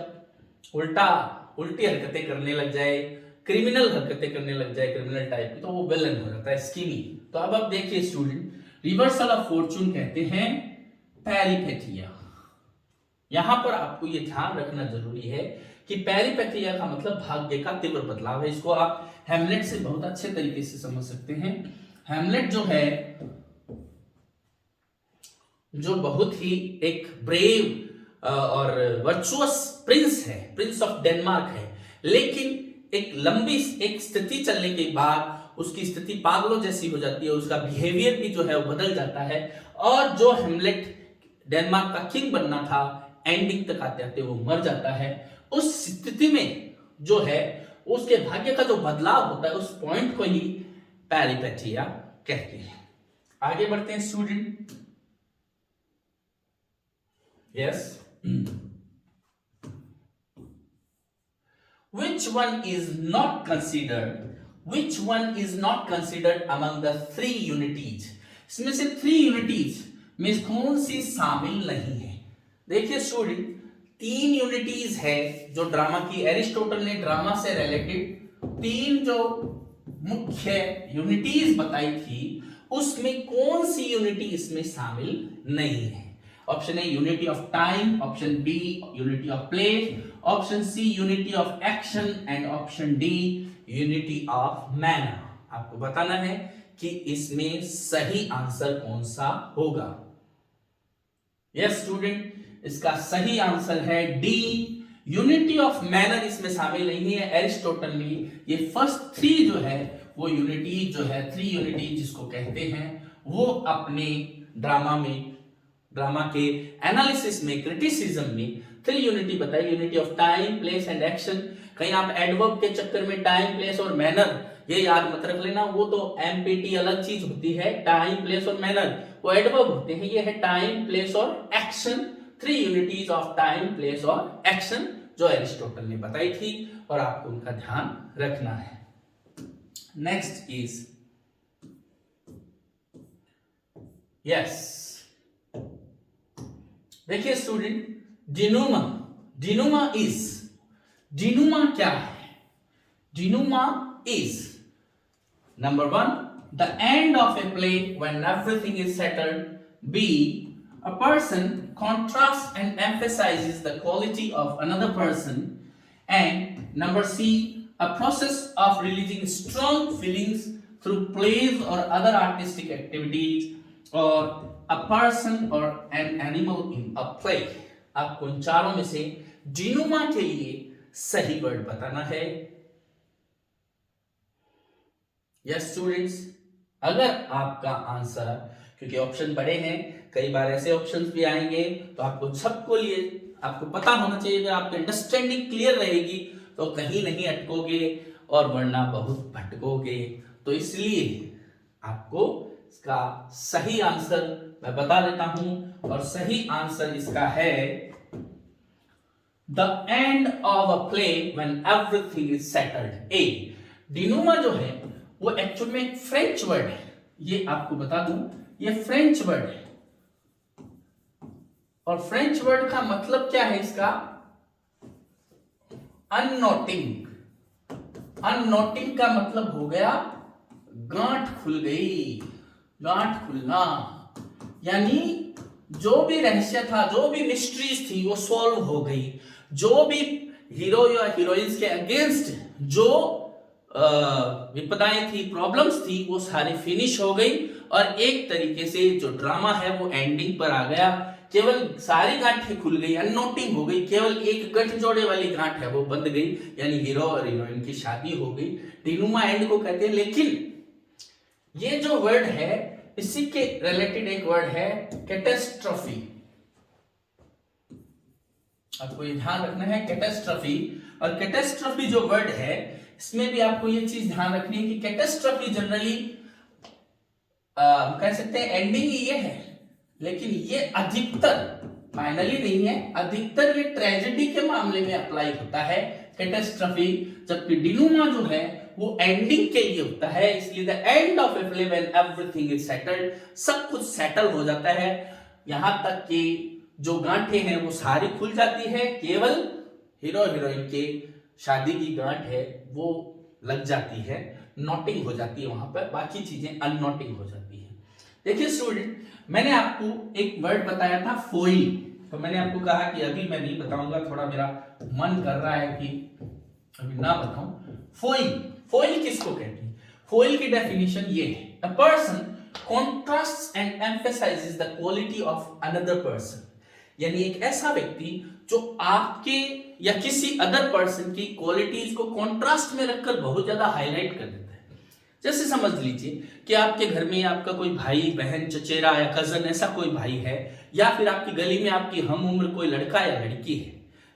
उल्टी हरकतें करने लग जाए, क्रिमिनल हरकतें करने लग जाए, क्रिमिनल टाइप की, तो वो विलन हो जाता है, स्कीमी। तो अब आप देखिए स्टूडेंट, रिवर्सल ऑफ फॉर्चून कहते हैं पेरिपेटिया। यहां पर आपको ये ध्यान रखना जरूरी है कि पेरिपेटिया का मतलब भाग्य का तीव्र बदलाव है। इसको आप हैमलेट से बहुत अच्छे तरीके से समझ सकते हैं। हैमलेट जो है, जो बहुत ही एक ब्रेव और वर्चुअस प्रिंस है, प्रिंस ऑफ डेनमार्क है, लेकिन एक लंबी एक स्थिति चलने के बाद उसकी स्थिति पागलों जैसी हो जाती है, उसका बिहेवियर भी जो है वो बदल जाता है, और जो हेमलेट डेनमार्क का किंग बनना था, एंडिंग तक आते आते वो मर जाता है। उस स्थिति में जो है उसके भाग्य का जो बदलाव होता है उस पॉइंट को ही पेरिपेटिया कहते हैं। आगे बढ़ते हैं student. Yes, which one is not considered among the three unities? इसमें से थ्री यूनिटीज में कौन सी शामिल नहीं है? देखिए स्टूडेंट, तीन यूनिटीज है जो ड्रामा की, एरिस्टोटल ने ड्रामा से रिलेटेड तीन जो मुख्य यूनिटीज बताई थी, उसमें कौन सी यूनिटी इसमें शामिल नहीं है? Option A unity of time, option B unity of place, option C unity of action and option D unity of manner. आपको बताना है कि इसमें सही आंसर कौन सा होगा। यस स्टूडेंट, इसका सही आंसर है डी, यूनिटी ऑफ मैनर इसमें शामिल नहीं है। एरिस्टोटल ने ये फर्स्ट थ्री जो है वो यूनिटी जो है, थ्री यूनिटी जिसको कहते हैं, वो अपने ड्रामा के एनालिसिस में, क्रिटिसिज्म में थ्री यूनिटी बताई, unity of time, place and action. कहीं आप एडवर्ब के चक्कर में टाइम, प्लेस और मैनर ये याद मत रख लेना, वो तो एमपीटी अलग चीज होती है। टाइम, प्लेस और मैनर वो एडवर्ब होते हैं, ये है टाइम, प्लेस और action. Three unities of time, place और एक्शन जो एरिस्टोटल ने बताई थी और आपको उनका ध्यान रखना है। नेक्स्ट इज यस, देखिए स्टूडेंट, डिनोमा क्या है? Denouement is number one, the end of a play when everything is settled. B, a person contrasts and emphasizes the quality of another person. And number C, a process of releasing strong feelings through plays or other artistic activities, or a person or an animal in a play। आपको इन चारों में से डिनोमा के लिए सही word बताना है। Yes students, अगर आपका आंसर, क्योंकि ऑप्शन बड़े हैं, कई बार ऐसे ऑप्शंस भी आएंगे, तो आपको सबको लिए आपको पता होना चाहिए। अगर आपकी अंडरस्टैंडिंग क्लियर रहेगी तो कहीं नहीं अटकोगे और वरना बहुत भटकोगे। तो इसलिए आपको इसका सही आंसर मैं बता देता हूं, और सही आंसर इसका है the end of a play when everything is settled. A, denouement जो है वो एक्चुअल में एक फ्रेंच वर्ड है, ये आपको बता दूं, ये फ्रेंच वर्ड है। और फ्रेंच वर्ड का मतलब क्या है इसका? अननोटिंग। अननोटिंग का मतलब हो गया गांठ खुल गई, गांठ खुलना, यानी जो भी रहस्य था, जो भी मिस्ट्रीज थी वो सॉल्व हो गई। जो भी हीरो या हीरोइंस के अगेंस्ट जो विपदाएं थी, प्रॉब्लम्स थी, वो सारी फिनिश हो गई और एक तरीके से जो ड्रामा है वो एंडिंग पर आ गया। केवल सारी गांठें खुल गई, अननोटिंग हो गई, केवल एक गठ जोड़े वाली गांठ है वो बंद गई, यानी हीरो और हीरोइन की शादी हो गई। डिनोमा एंड को कहते हैं। लेकिन ये जो वर्ड है इसी के रिलेटेड एक वर्ड है कैटास्ट्रॉफी। आपको ये ध्यान रखना है, कैटास्ट्रॉफी। और कैटास्ट्रॉफी जो वर्ड है इसमें भी आपको ये चीज ध्यान रखनी है कि कैटास्ट्रॉफी जनरली कह सकते हैं एंडिंग ही ये है, लेकिन ये अधिकतर, फाइनली नहीं है, अधिकतर ये ट्रेजेडी के मामले में अप्लाई होता है कैटास्ट्रॉफी, जबकि डिनोमा जो है वो एंडिंग के लिए होता है। इसलिए the end of a play when everything is settled, सब कुछ सेटल हो जाता है, यहां तक कि जो गांठें हैं वो सारी खुल जाती है, केवल हीरो हीरोइन के शादी की गांठ है वो लग जाती है, नोटिंग हो जाती है वहां पर, बाकी चीजें अननोटिंग हो जाती है। देखिए स्टूडेंट, मैंने आपको एक वर्ड बताया था फोइल, तो मैंने आपको कहा कि अभी मैं नहीं बताऊंगा, थोड़ा मेरा मन कर रहा है कि अभी ना बताऊं। फोइल, फोइल किसको कहते हैं? फोइल की डेफिनेशन ये है, a person contrasts and emphasises the quality of another person, यानी एक ऐसा व्यक्ति जो आपके या किसी अदर पर्सन की क्वालिटीज को कॉन्ट्रास्ट में रखकर बहुत ज्यादा हाईलाइट कर देता है। जैसे समझ लीजिए कि आपके घर में आपका कोई भाई बहन, चचेरा या कजन, ऐसा कोई भाई है, या फिर आपकी गली में आपकी हम उम्र कोई लड़का या लड़की है,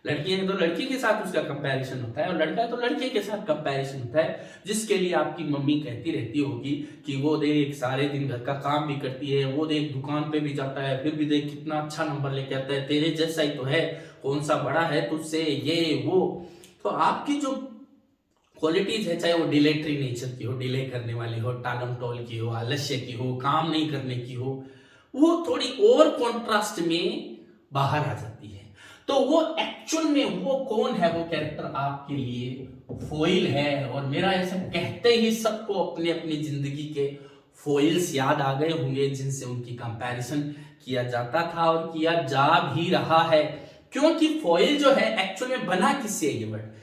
लड़की है तो लड़की के साथ उसका कंपैरिजन होता है, और लड़का है तो लड़के के साथ कंपैरिजन होता है, जिसके लिए आपकी मम्मी कहती रहती होगी कि वो देख सारे दिन घर का काम भी करती है, वो देख दुकान पे भी जाता है, फिर भी देख कितना अच्छा नंबर लेके आता है, तेरे जैसा ही तो है, कौन सा बड़ा है तुझसे, ये वो। तो आपकी जो क्वालिटीज है, चाहे वो डिलेटरी नेचर की हो, डिले करने वाली हो, टालम टोल की हो, आलस्य की हो, काम नहीं करने की हो, वो थोड़ी और कॉन्ट्रास्ट में बाहर आ जाती है। तो वो एक्चुअल में वो कौन है, वो कैरेक्टर आपके लिए फोइल है। और मेरा ऐसा कहते ही सबको अपने अपनी जिंदगी के फोइल्स याद आ गए होंगे, जिनसे उनकी कंपैरिजन किया जाता था और किया जा भी रहा है। क्योंकि फॉइल जो है एक्चुअल में बना किससे ये वर्ड।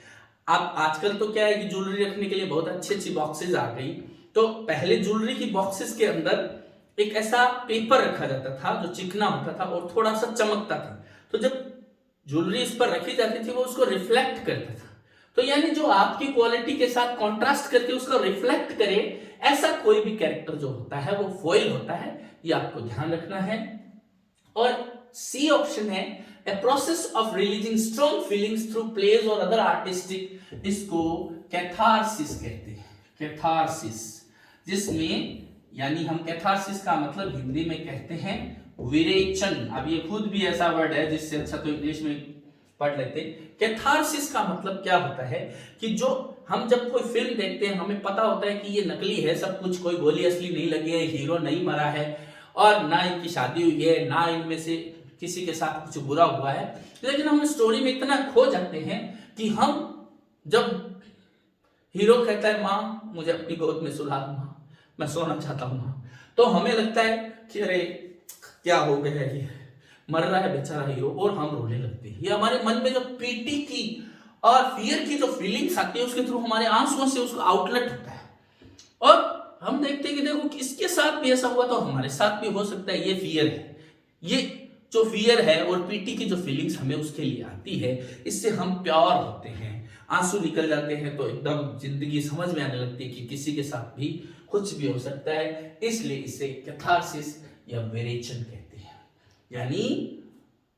अब आजकल तो क्या है कि ज्वेलरी रखने के लिए बहुत अच्छी अच्छी बॉक्सेस आ गई। तो पहले ज्वेलरी की बॉक्सेस के अंदर एक ऐसा पेपर रखा जाता था जो चिकना होता था और थोड़ा सा चमकता था। तो जब ज्वेलरी इस पर रखी जाती थी वो उसको रिफ्लेक्ट करता था। तो यानी जो आपकी क्वालिटी के साथ कॉन्ट्रास्ट करके उसको रिफ्लेक्ट करे, ऐसा कोई भी कैरेक्टर जो होता है वो फॉइल होता है। ये आपको ध्यान रखना है। और सी ऑप्शन है a process of releasing strong feelings through plays or other artistic, इसको कैथारसिस कहते हैं। कैथारसिस, जिसमें यानी हम कैथारसिस का मतलब हिंदी में कहते हैं विरेचन। अब ये खुद भी ऐसा वर्ड है जिससे अच्छा तो इंग्लिश में पढ़ लेते। कैथारसिस का मतलब क्या होता है कि जो हम जब कोई फिल्म देखते हैं हमें पता होता है कि ये नकली है सब कुछ, कोई गोली असली नहीं लगी है, हीरो नहीं मरा है और ना इनकी शादी हुई है, ना इनमें से किसी के साथ कुछ बुरा हुआ है, लेकिन हम स्टोरी में इतना खो जाते हैं कि हम जब हीरो कहता है माँ मुझे अपनी गोद में सुला दो माँ, मैं सोना चाहता हूँ माँ, तो हमें लगता है कि अरे क्या हो गया है, ये मर रहा है बेचारा हीरो, और हम रोने लगते हैं। ये हमारे मन में जो पीटी की और फियर की जो फीलिंग्स आती है उसके थ्रू हमारे आंसुओं से उसका आउटलेट होता है। और हम देखते हैं कि देखो किसके साथ भी ऐसा हुआ तो हमारे साथ भी हो सकता है। ये फियर है, ये जो फियर है और पीटी की जो फीलिंग्स हमें उसके लिए आती है, इससे हम प्योर होते हैं, आंसू निकल जाते हैं, तो एकदम जिंदगी समझ में आने लगती है कि किसी के साथ भी कुछ भी हो सकता है। इसलिए इसे कैथारसिस या विरेचन कहते हैं, यानी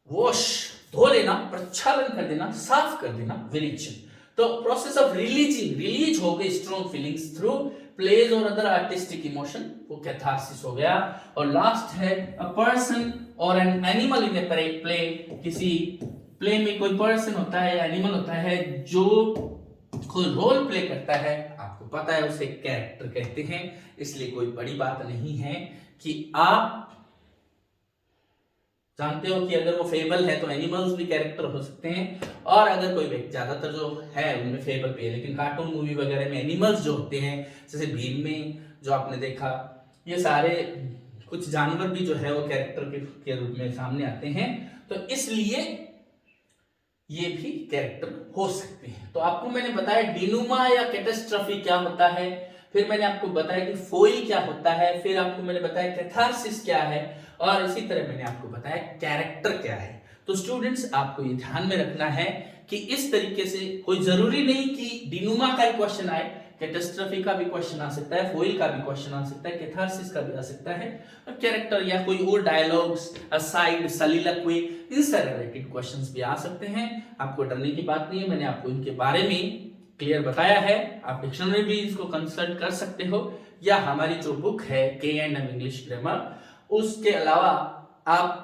वॉश धो लेना, प्रक्षालन कर देना, साफ कर देना, विरेचन। तो प्रोसेस ऑफ रिलीज हो गई स्ट्रॉन्ग फीलिंग्स थ्रू प्लेज और अदर आर्टिस्टिक इमोशन, वो कैथारसिस हो गया। और लास्ट है अ पर्सन और an animal in a play, किसी प्ले में कोई पर्सन होता है, एनिमल होता है जो कोई रोल प्ले करता है, आपको पता है उसे कैरेक्टर कहते हैं। इसलिए कोई बड़ी बात नहीं है कि आप जानते हो कि अगर वो फेबल है तो एनिमल्स भी कैरेक्टर हो सकते हैं, और अगर कोई ज्यादातर जो है उनमें फेबल भी है, लेकिन कार्टून मूवी वगैरह में एनिमल्स जो होते हैं, जैसे भीम में जो आपने देखा, ये सारे कुछ जानवर भी जो है वो कैरेक्टर के रूप में सामने आते हैं। तो इसलिए ये भी कैरेक्टर हो सकते हैं। तो आपको मैंने बताया डिनुमा या कैटास्ट्रॉफी क्या होता है, फिर मैंने आपको बताया कि फोइल क्या होता है, फिर आपको मैंने बताया कैथारसिस क्या है, और इसी तरह मैंने आपको बताया कैरेक्टर क्या है। तो स्टूडेंट्स आपको ये ध्यान में रखना है कि इस तरीके से कोई जरूरी नहीं कि डिनुमा का क्वेश्चन आए, कैटास्ट्रॉफी का भी क्वेश्चन आ सकता है, फोइल का भी क्वेश्चन आ सकता है, कैथारसिस का भी आ सकता है, और कैरेक्टर या कोई और डायलॉग्स, असाइड, सलीलक्वे, इनसे रिलेटेड क्वेश्चंस भी आ सकते हैं। आपको डरने की बात नहीं है, मैंने आपको इनके बारे में क्लियर बताया है। आप डिक्शनरी भी इसको कंसल्ट कर सकते हो, या हमारी जो बुक है K&M इंग्लिश ग्रामर, उसके अलावा आप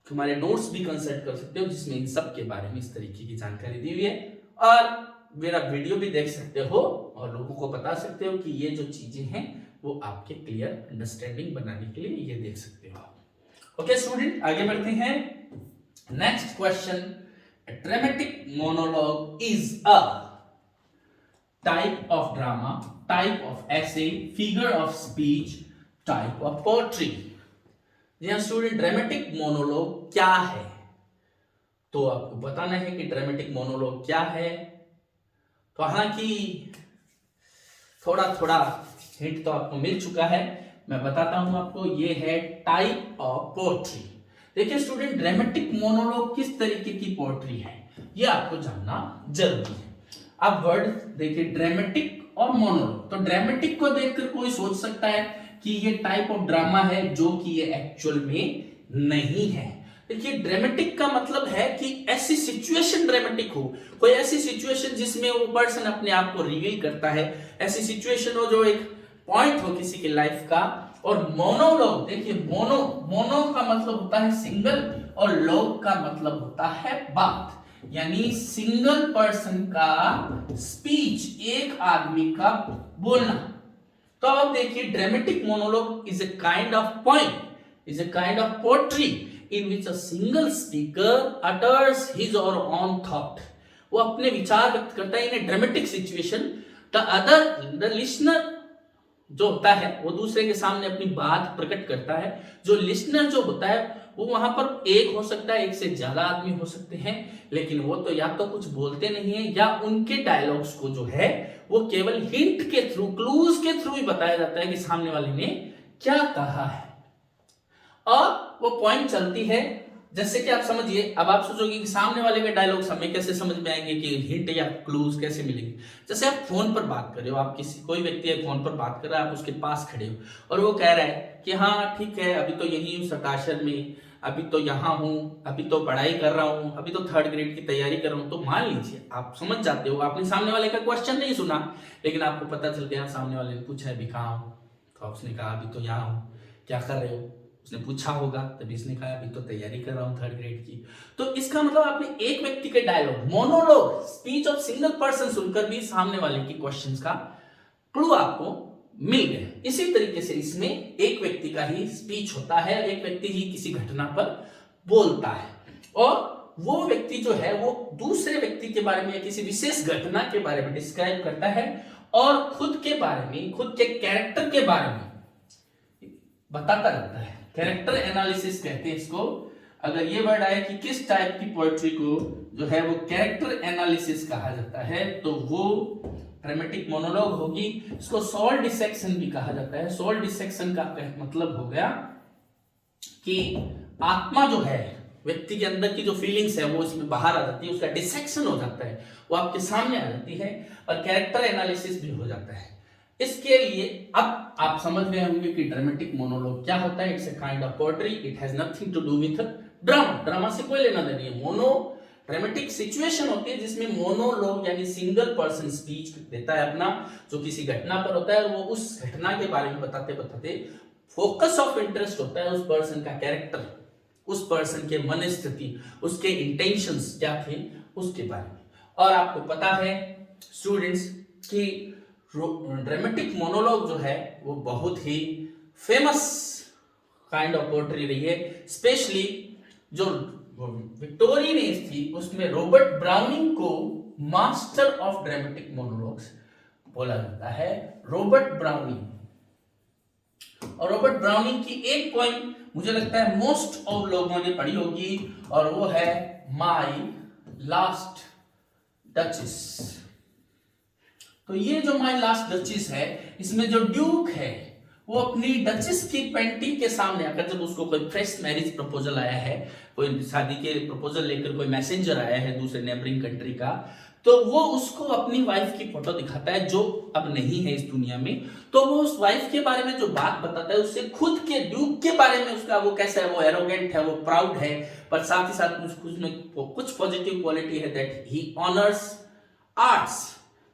हमारे नोट्स भी कंसल्ट कर सकते हो, जिसमें इन सब के बारे में इस तरीके की जानकारी दी हुई है। और मेरा वीडियो भी देख सकते हो और लोगों को बता सकते हो कि ये जो चीजें हैं वो आपके क्लियर अंडरस्टैंडिंग बनाने के लिए ये देख सकते हो। ओके स्टूडेंट, आगे बढ़ते हैं। Next question, dramatic monologue is a type of drama, type of essay, figure of speech, type of poetry. जी हाँ स्टूडेंट, ड्रामेटिक मोनोलॉग क्या है, तो आपको बताना है कि ड्रामेटिक मोनोलॉग क्या है। तो हालांकि थोड़ा थोड़ा हिंट तो आपको मिल चुका है, मैं बताता हूं आपको, ये है टाइप ऑफ पोएट्री। देखिए स्टूडेंट, ड्रामेटिक मोनोलॉग किस तरीके की पोएट्री है ये आपको जानना जरूरी है। अब वर्ड देखिए, ड्रामेटिक और मोनोलॉग। तो ड्रामेटिक को देखकर कोई सोच सकता है कि ये टाइप ऑफ ड्रामा है, जो कि ये एक्चुअल में नहीं है। देखिए ड्रामेटिक का मतलब है कि ऐसी सिचुएशन ड्रामेटिक हो, कोई ऐसी सिचुएशन जिसमें वो पर्सन अपने आप को रिवील करता है, ऐसी सिचुएशन हो जो एक पॉइंट हो किसी की लाइफ का। और मोनोलॉग, देखिए मोनो का मतलब होता है सिंगल और लॉग का मतलब होता है बात, यानी सिंगल पर्सन का स्पीच, एक आदमी का बोलना। तो अब देखिए dramatic monologue is a kind of poem, is a kind of poetry in which a single speaker utters his or own thought. वो अपने विचार व्यक्त करता है इन ए ड्रामेटिक सिचुएशन। द लिसनर जो होता है वो दूसरे के सामने अपनी बात प्रकट करता है। जो लिसनर जो होता है वो वहां पर एक हो सकता है, एक से ज्यादा आदमी हो सकते हैं, लेकिन वो तो या तो कुछ बोलते नहीं है या उनके डायलॉग्स को जो है वो केवल हिंट के थ्रू, क्लूज के थ्रू ही बताया जाता है कि सामने वाले ने क्या कहा है। और वो पॉइंट चलती है, जैसे कि आप समझिए, अब आप सोचोगे कि सामने वाले के डायलॉग्स हमें कैसे समझ में आएंगे, कि हिंट या क्लूज कैसे मिलेंगे। जैसे आप फोन पर बात कर रहे हो, आप कोई व्यक्ति है फोन पर बात कर रहा है, आप उसके पास खड़े हो और वो कह रहा है कि हाँ ठीक है, अभी तो यही हूँ सताशर में, अभी तो यहाँ हूँ, अभी तो पढ़ाई कर रहा हूँ, अभी तो 3rd ग्रेड की तैयारी कर रहा हूँ। तो मान लीजिए आप समझ जाते हो, आपने सामने वाले का क्वेश्चन नहीं सुना, लेकिन आपको पता चल गया सामने वाले ने पूछा है अभी कहाँ हूँ, तो उसने कहा अभी तो यहाँ हूँ। क्या कर रहे हो, उसने पूछा होगा, तभी इसने कहा अभी तो तैयारी कर रहा हूं 3rd ग्रेड की। तो इसका मतलब आपने एक व्यक्ति के dialogue, monologue, speech of single person सुनकर भी सामने वाले की क्वेश्चंस का क्लू आपको मिल गया। इसी तरीके से इसमें एक व्यक्ति का ही स्पीच होता है, एक व्यक्ति ही किसी घटना पर बोलता है और वो व्यक्ति जो है वो दूसरे व्यक्ति के बारे में या किसी विशेष घटना के बारे में डिस्क्राइब करता है और खुद के बारे में, खुद के कैरेक्टर के बारे में बताता रहता है। कैरेक्टर एनालिसिस कहते हैं इसको। अगर ये वर्ड आए कि किस टाइप की पोएट्री को जो है वो कैरेक्टर एनालिसिस कहा जाता है, तो वो ड्रामेटिक मोनोलॉग होगी। इसको सोल डिसेक्शन भी कहा जाता है। सोल डिसेक्शन का मतलब हो गया कि आत्मा जो है, व्यक्ति के अंदर की जो फीलिंग्स है वो इसमें बाहर आ जाती है, उसका डिसेक्शन हो जाता है, वो आपके सामने आ जाती है और कैरेक्टर एनालिसिस भी हो जाता है। इसके लिए अब आप समझ गए होंगे कि ड्रामेटिक मोनोलॉग क्या होता है। It's a kind of poetry, it has nothing to do with drama. Drama से कोई लेना देना नहीं है। मोनो ड्रामेटिक सिचुएशन होती है जिसमें मोनोलॉग यानी सिंगल पर्सन स्पीच देता है अपना, जो किसी घटना पर होता है और वो उस घटना के बारे में बताते बताते फोकस ऑफ इंटरेस्ट होता है उस पर्सन का कैरेक्टर, उस पर्सन के मन स्थिति, उसके इंटेंशंस क्या थे उसके बारे में। और आपको पता है स्टूडेंट्स कि ड्रामेटिक मोनोलॉग जो है वो बहुत ही फेमस काइंड ऑफ पोएट्री रही है। स्पेशली जो विक्टोरियन थी उसमें रॉबर्ट ब्राउनिंग को मास्टर ऑफ ड्रामेटिक मोनोलॉग्स बोला जाता है। रॉबर्ट ब्राउनिंग, और रॉबर्ट ब्राउनिंग की एक पोएम मुझे लगता है मोस्ट ऑफ लोगों ने पढ़ी होगी और वो है माय लास्ट डचेस। तो ये जो माय लास्ट डचेस है, इसमें जो ड्यूक है वो अपनी डचेस की पेंटिंग के सामने आकर, जब उसको कोई फ्रेश मैरिज प्रपोजल आया है, कोई शादी के प्रपोजल लेकर कोई मैसेंजर आया है दूसरे नेबरिंग कंट्री का, तो वो उसको अपनी वाइफ की फोटो दिखाता है जो अब नहीं है इस दुनिया में। तो वो उस वाइफ के बारे में जो बात बताता है उससे खुद के ड्यूक के बारे में, उसका वो कैसा है, वो एरोगेंट है, वो प्राउड है, पर साथ ही साथ कुछ पॉजिटिव क्वालिटी है, दैट ही ऑनर्स आर्ट्स,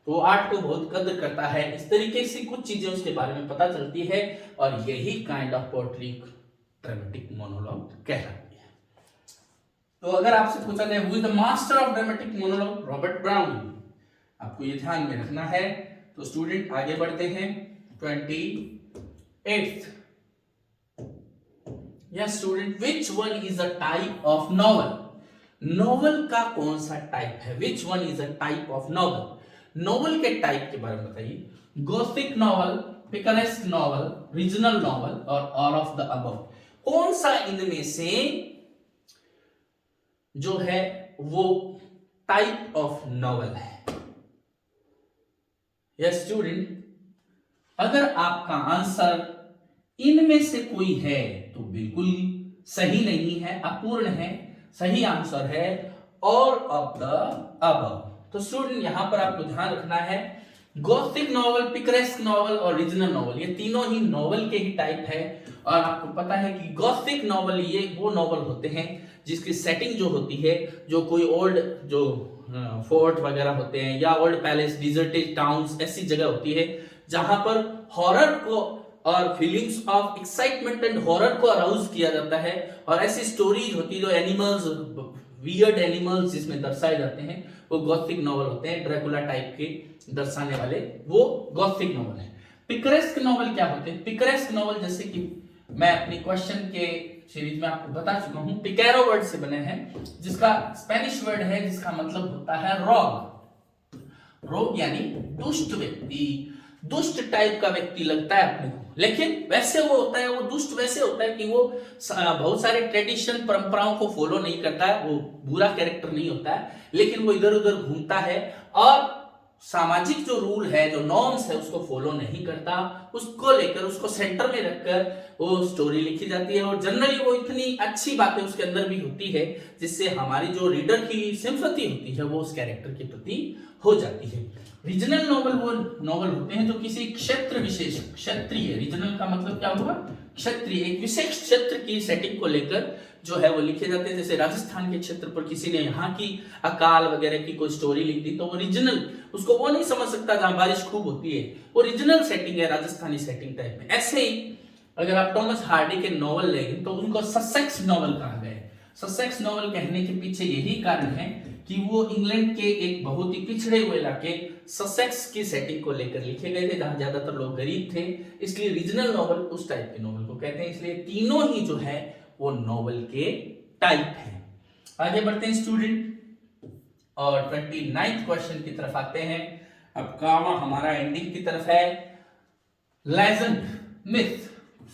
तो आर्ट को बहुत कदर करता है। इस तरीके से कुछ चीजें उसके बारे में पता चलती है और यही kind of poetry dramatic monologue कहलाती है। तो अगर आपसे पूछा जाए who is the master of dramatic monologue, Robert browning, आपको ये ध्यान में रखना है। तो स्टूडेंट आगे बढ़ते हैं 28th। Yes student, which one is a type of novel. Novel का कौन सा टाइप है? Which one is a type of novel. Novel के टाइप के बारे में बताइए। Gothic novel, picaresque novel, regional novel और ऑल ऑफ द अबव। कौन सा इनमें से जो है वो टाइप ऑफ नॉवल है? यस स्टूडेंट, अगर आपका आंसर इनमें से कोई है तो बिल्कुल सही नहीं है, अपूर्ण है। सही आंसर है ऑल ऑफ द अबव। तो स्टूडेंट यहां पर आपको ध्यान रखना है गॉथिक नॉवल, पिकरेस्क नॉवल और रीजनल नॉवल, ये तीनों ही नॉवल के ही टाइप है। और आपको पता है कि गॉथिक नॉवल ये वो नॉवल होते हैं जिसकी सेटिंग जो होती है, जो कोई ओल्ड जो फोर्ट वगैरह होते हैं या ओल्ड पैलेस, डिजर्टेड टाउन्स, ऐसी जगह होती है जहां पर हॉरर को और feelings of excitement and horror को अराउज किया जाता है। और ऐसी स्टोरीज होती है जो एनिमल्स, वियर्ड एनिमल्स जिसमें दर्शाए जाते हैं, वो गॉथिक नॉवल होते हैं। ड्रैकुला टाइप के दर्शाने वाले वो गॉथिक नॉवल है। पिकरेस्क नॉवल क्या होते हैं? पिकरेस्क नॉवल, जैसे कि मैं अपनी क्वेश्चन के सीरीज में आपको बता चुका हूं, पिकेरो वर्ड से बने हैं, जिसका स्पेनिश वर्ड है जिसका मतलब होता है रॉग। रॉग यानी दुष्ट व्यक्ति, दुष्ट टाइप का व्यक्ति लगता है अपने को। लेकिन वैसे वो होता है, वो दुष्ट वैसे होता है कि वो बहुत सारे ट्रेडिशन परंपराओं को फॉलो नहीं करता है, वो बुरा कैरेक्टर नहीं होता है, लेकिन वो इधर उधर घूमता है और सामाजिक जो रूल है, जो नॉर्म्स है, उसको फॉलो नहीं करता। उसको लेकर, उसको सेंटर में रखकर वो स्टोरी लिखी जाती है। और जनरली वो इतनी अच्छी बातें उसके अंदर भी होती है जिससे हमारी जो रीडर की सिंपैथी होती है वो उस कैरेक्टर के प्रति हो जाती है। रीजनल नॉवल वो नॉवल होते हैं जो किसी क्षेत्र विशेष, क्षत्रिय, रीजनल का मतलब क्या हुआ? क्षत्रिय, एक विशेष क्षेत्र की सेटिंग को लेकर जो है वो लिखे जाते हैं। जैसे राजस्थान के क्षेत्र पर किसी ने यहाँ की अकाल वगैरह की कोई स्टोरी लिख दी तो वो रीजनल, उसको वो नहीं समझ सकता जहां बारिश खूब होती है, वो रीजनल सेटिंग है, राजस्थानी सेटिंग टाइप में। ऐसे ही अगर आप टॉमस हार्डी के नॉवल लेंगे तो उनको ससेक्स नॉवल कहा गया है। ससेक्स नॉवल कहने के पीछे यही कारण है कि वो इंग्लैंड के एक बहुत ही पिछड़े हुए इलाके ससेक्स की सेटिंग को लेकर लिखे गए थे, जहां ज्यादातर लोग गरीब थे, इसलिए रीजनल नॉवल उस टाइप के नॉवल को कहते हैं। इसलिए तीनों ही जो है वो नॉवल के टाइप है। आगे बढ़ते हैं स्टूडेंट और 29th क्वेश्चन की तरफ आते हैं। अब काम हमारा एंडिंग की तरफ है। Legend, myth,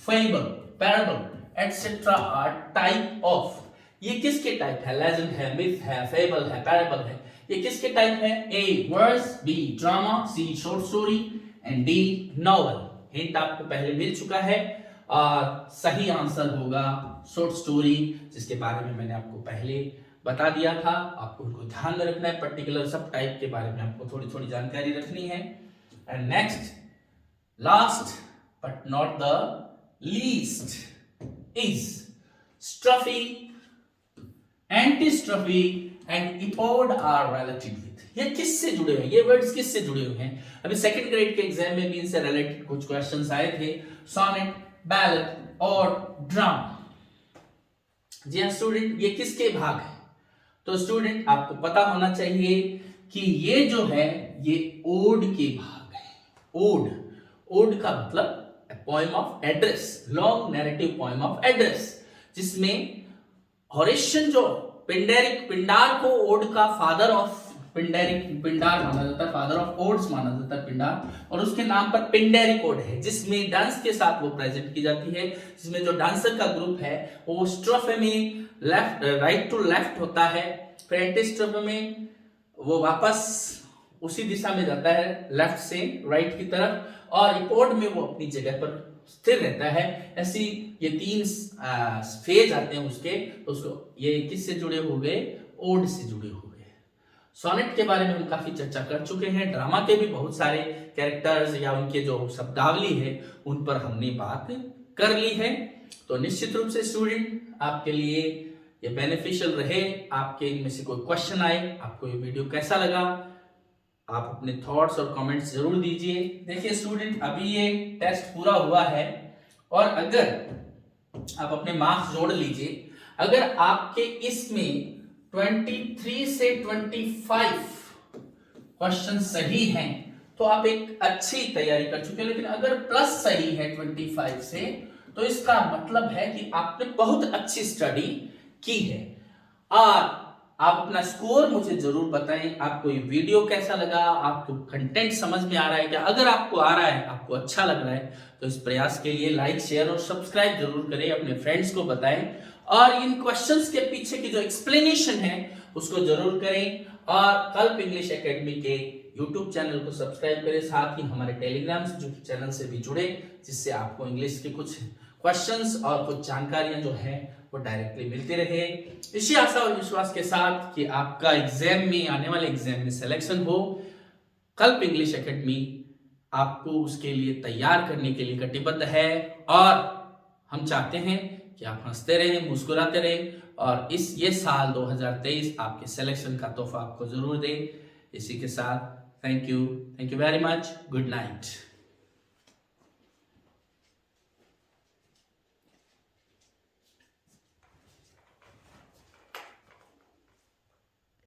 fable, parable etcetera are type of. ये किसके टाइप है? लेजेंड है, मिथ है, फेबल है, पैराबल है। ये किसके टाइप है? A verse, B drama, C short story and D novel. Hint आपको पहले मिल चुका है और सही आंसर होगा शॉर्ट स्टोरी, जिसके बारे में मैंने आपको पहले बता दिया था। आपको उनको ध्यान में रखना है, पर्टिकुलर सब टाइप के बारे में आपको थोड़ी थोड़ी जानकारी रखनी है। And next, last but not the least is strophe, antistrophe and epode are related with. ये किससे जुड़े हुए हैं? ये वर्ड्स किससे जुड़े हुए हैं? अभी सेकंड ग्रेड के एग्जाम में भी इनसे रिलेटेड कुछ क्वेश्चंस आए थे। सोनेट, बैलेट और ड्रामा। जी हाँ स्टूडेंट, ये किसके भाग है? तो स्टूडेंट आपको पता होना चाहिए कि ये जो है ये ओड के भाग है। ओड, ओड का मतलब poem of address, long narrative poem of address, जिसमें हॉरेशियन जो पिंडार को ओड का फादर ऑफ पिंडार माना जाता है, फादर ऑफ ओड्स माना जाता है पिंडार, और उसके नाम पर पिंडेरिक ओड है, जिसमें डांस के साथ वो प्रेजेंट की जाती है, जिसमें जो डांसर का ग्रुप है वो स्ट्रोफे में लेफ्ट, राइट टू लेफ्ट होता है, फिर एंटीस्ट्रोफे में वो वापस उसी दिशा में जाता है, लेफ्ट से राइट की तरफ, और इपोड में वो अपनी जगह पर स्थिर रहता है। ऐसी ये तीन फेज आते हैं उसके, तो उसको ये किससे जुड़े हो गए? ओड से जुड़े हो गए। सोनेट के बारे में हम काफी चर्चा कर चुके हैं। ड्रामा के भी बहुत सारे कैरेक्टर्स या उनके जो शब्दावली है उन पर हमने बात कर ली है। तो निश्चित रूप से स्टूडेंट आपके लिए ये बेनिफिशियल रहे। आपके इनमें से कोई क्वेश्चन आए, आपको ये वीडियो कैसा लगा, आप अपने थॉट्स और कमेंट्स जरूर दीजिए। देखिए स्टूडेंट, अभी ये टेस्ट पूरा हुआ है और अगर आप अपने मार्क्स जोड़ लीजिए, अगर आपके इसमें 23 से 25 क्वेश्चन सही हैं तो आप एक अच्छी तैयारी कर चुके हैं। लेकिन अगर प्लस सही है 25 से, तो इसका मतलब है कि आपने बहुत अच्छी स्टडी की है। और आप अपना स्कोर मुझे जरूर बताएं। आपको ये वीडियो कैसा लगा, आपको कंटेंट समझ में आ रहा है क्या? अगर आपको आ रहा है, आपको अच्छा लग रहा है, तो इस प्रयास के लिए लाइक, शेयर और सब्सक्राइब जरूर करें, अपने फ्रेंड्स को बताएं, और इन क्वेश्चंस के पीछे की जो एक्सप्लेनेशन है उसको जरूर करें। और कल्प इंग्लिश एकेडमी के यूट्यूब चैनल को सब्सक्राइब करें, साथ ही हमारे टेलीग्राम चैनल से भी जुड़े, जिससे आपको इंग्लिश के कुछ क्वेश्चंस और कुछ जानकारियां जो है वो डायरेक्टली मिलती रहे। इसी आशा और विश्वास के साथ कि आपका एग्जाम में, आने वाले एग्जाम में सिलेक्शन हो, कल्प इंग्लिश एकेडमी आपको उसके लिए तैयार करने के लिए कटिबद्ध है और हम चाहते हैं कि आप हंसते रहें, मुस्कुराते रहें और ये साल 2023 आपके सिलेक्शन का तोहफा आपको जरूर दे। इसी के साथ thank you very much, good night.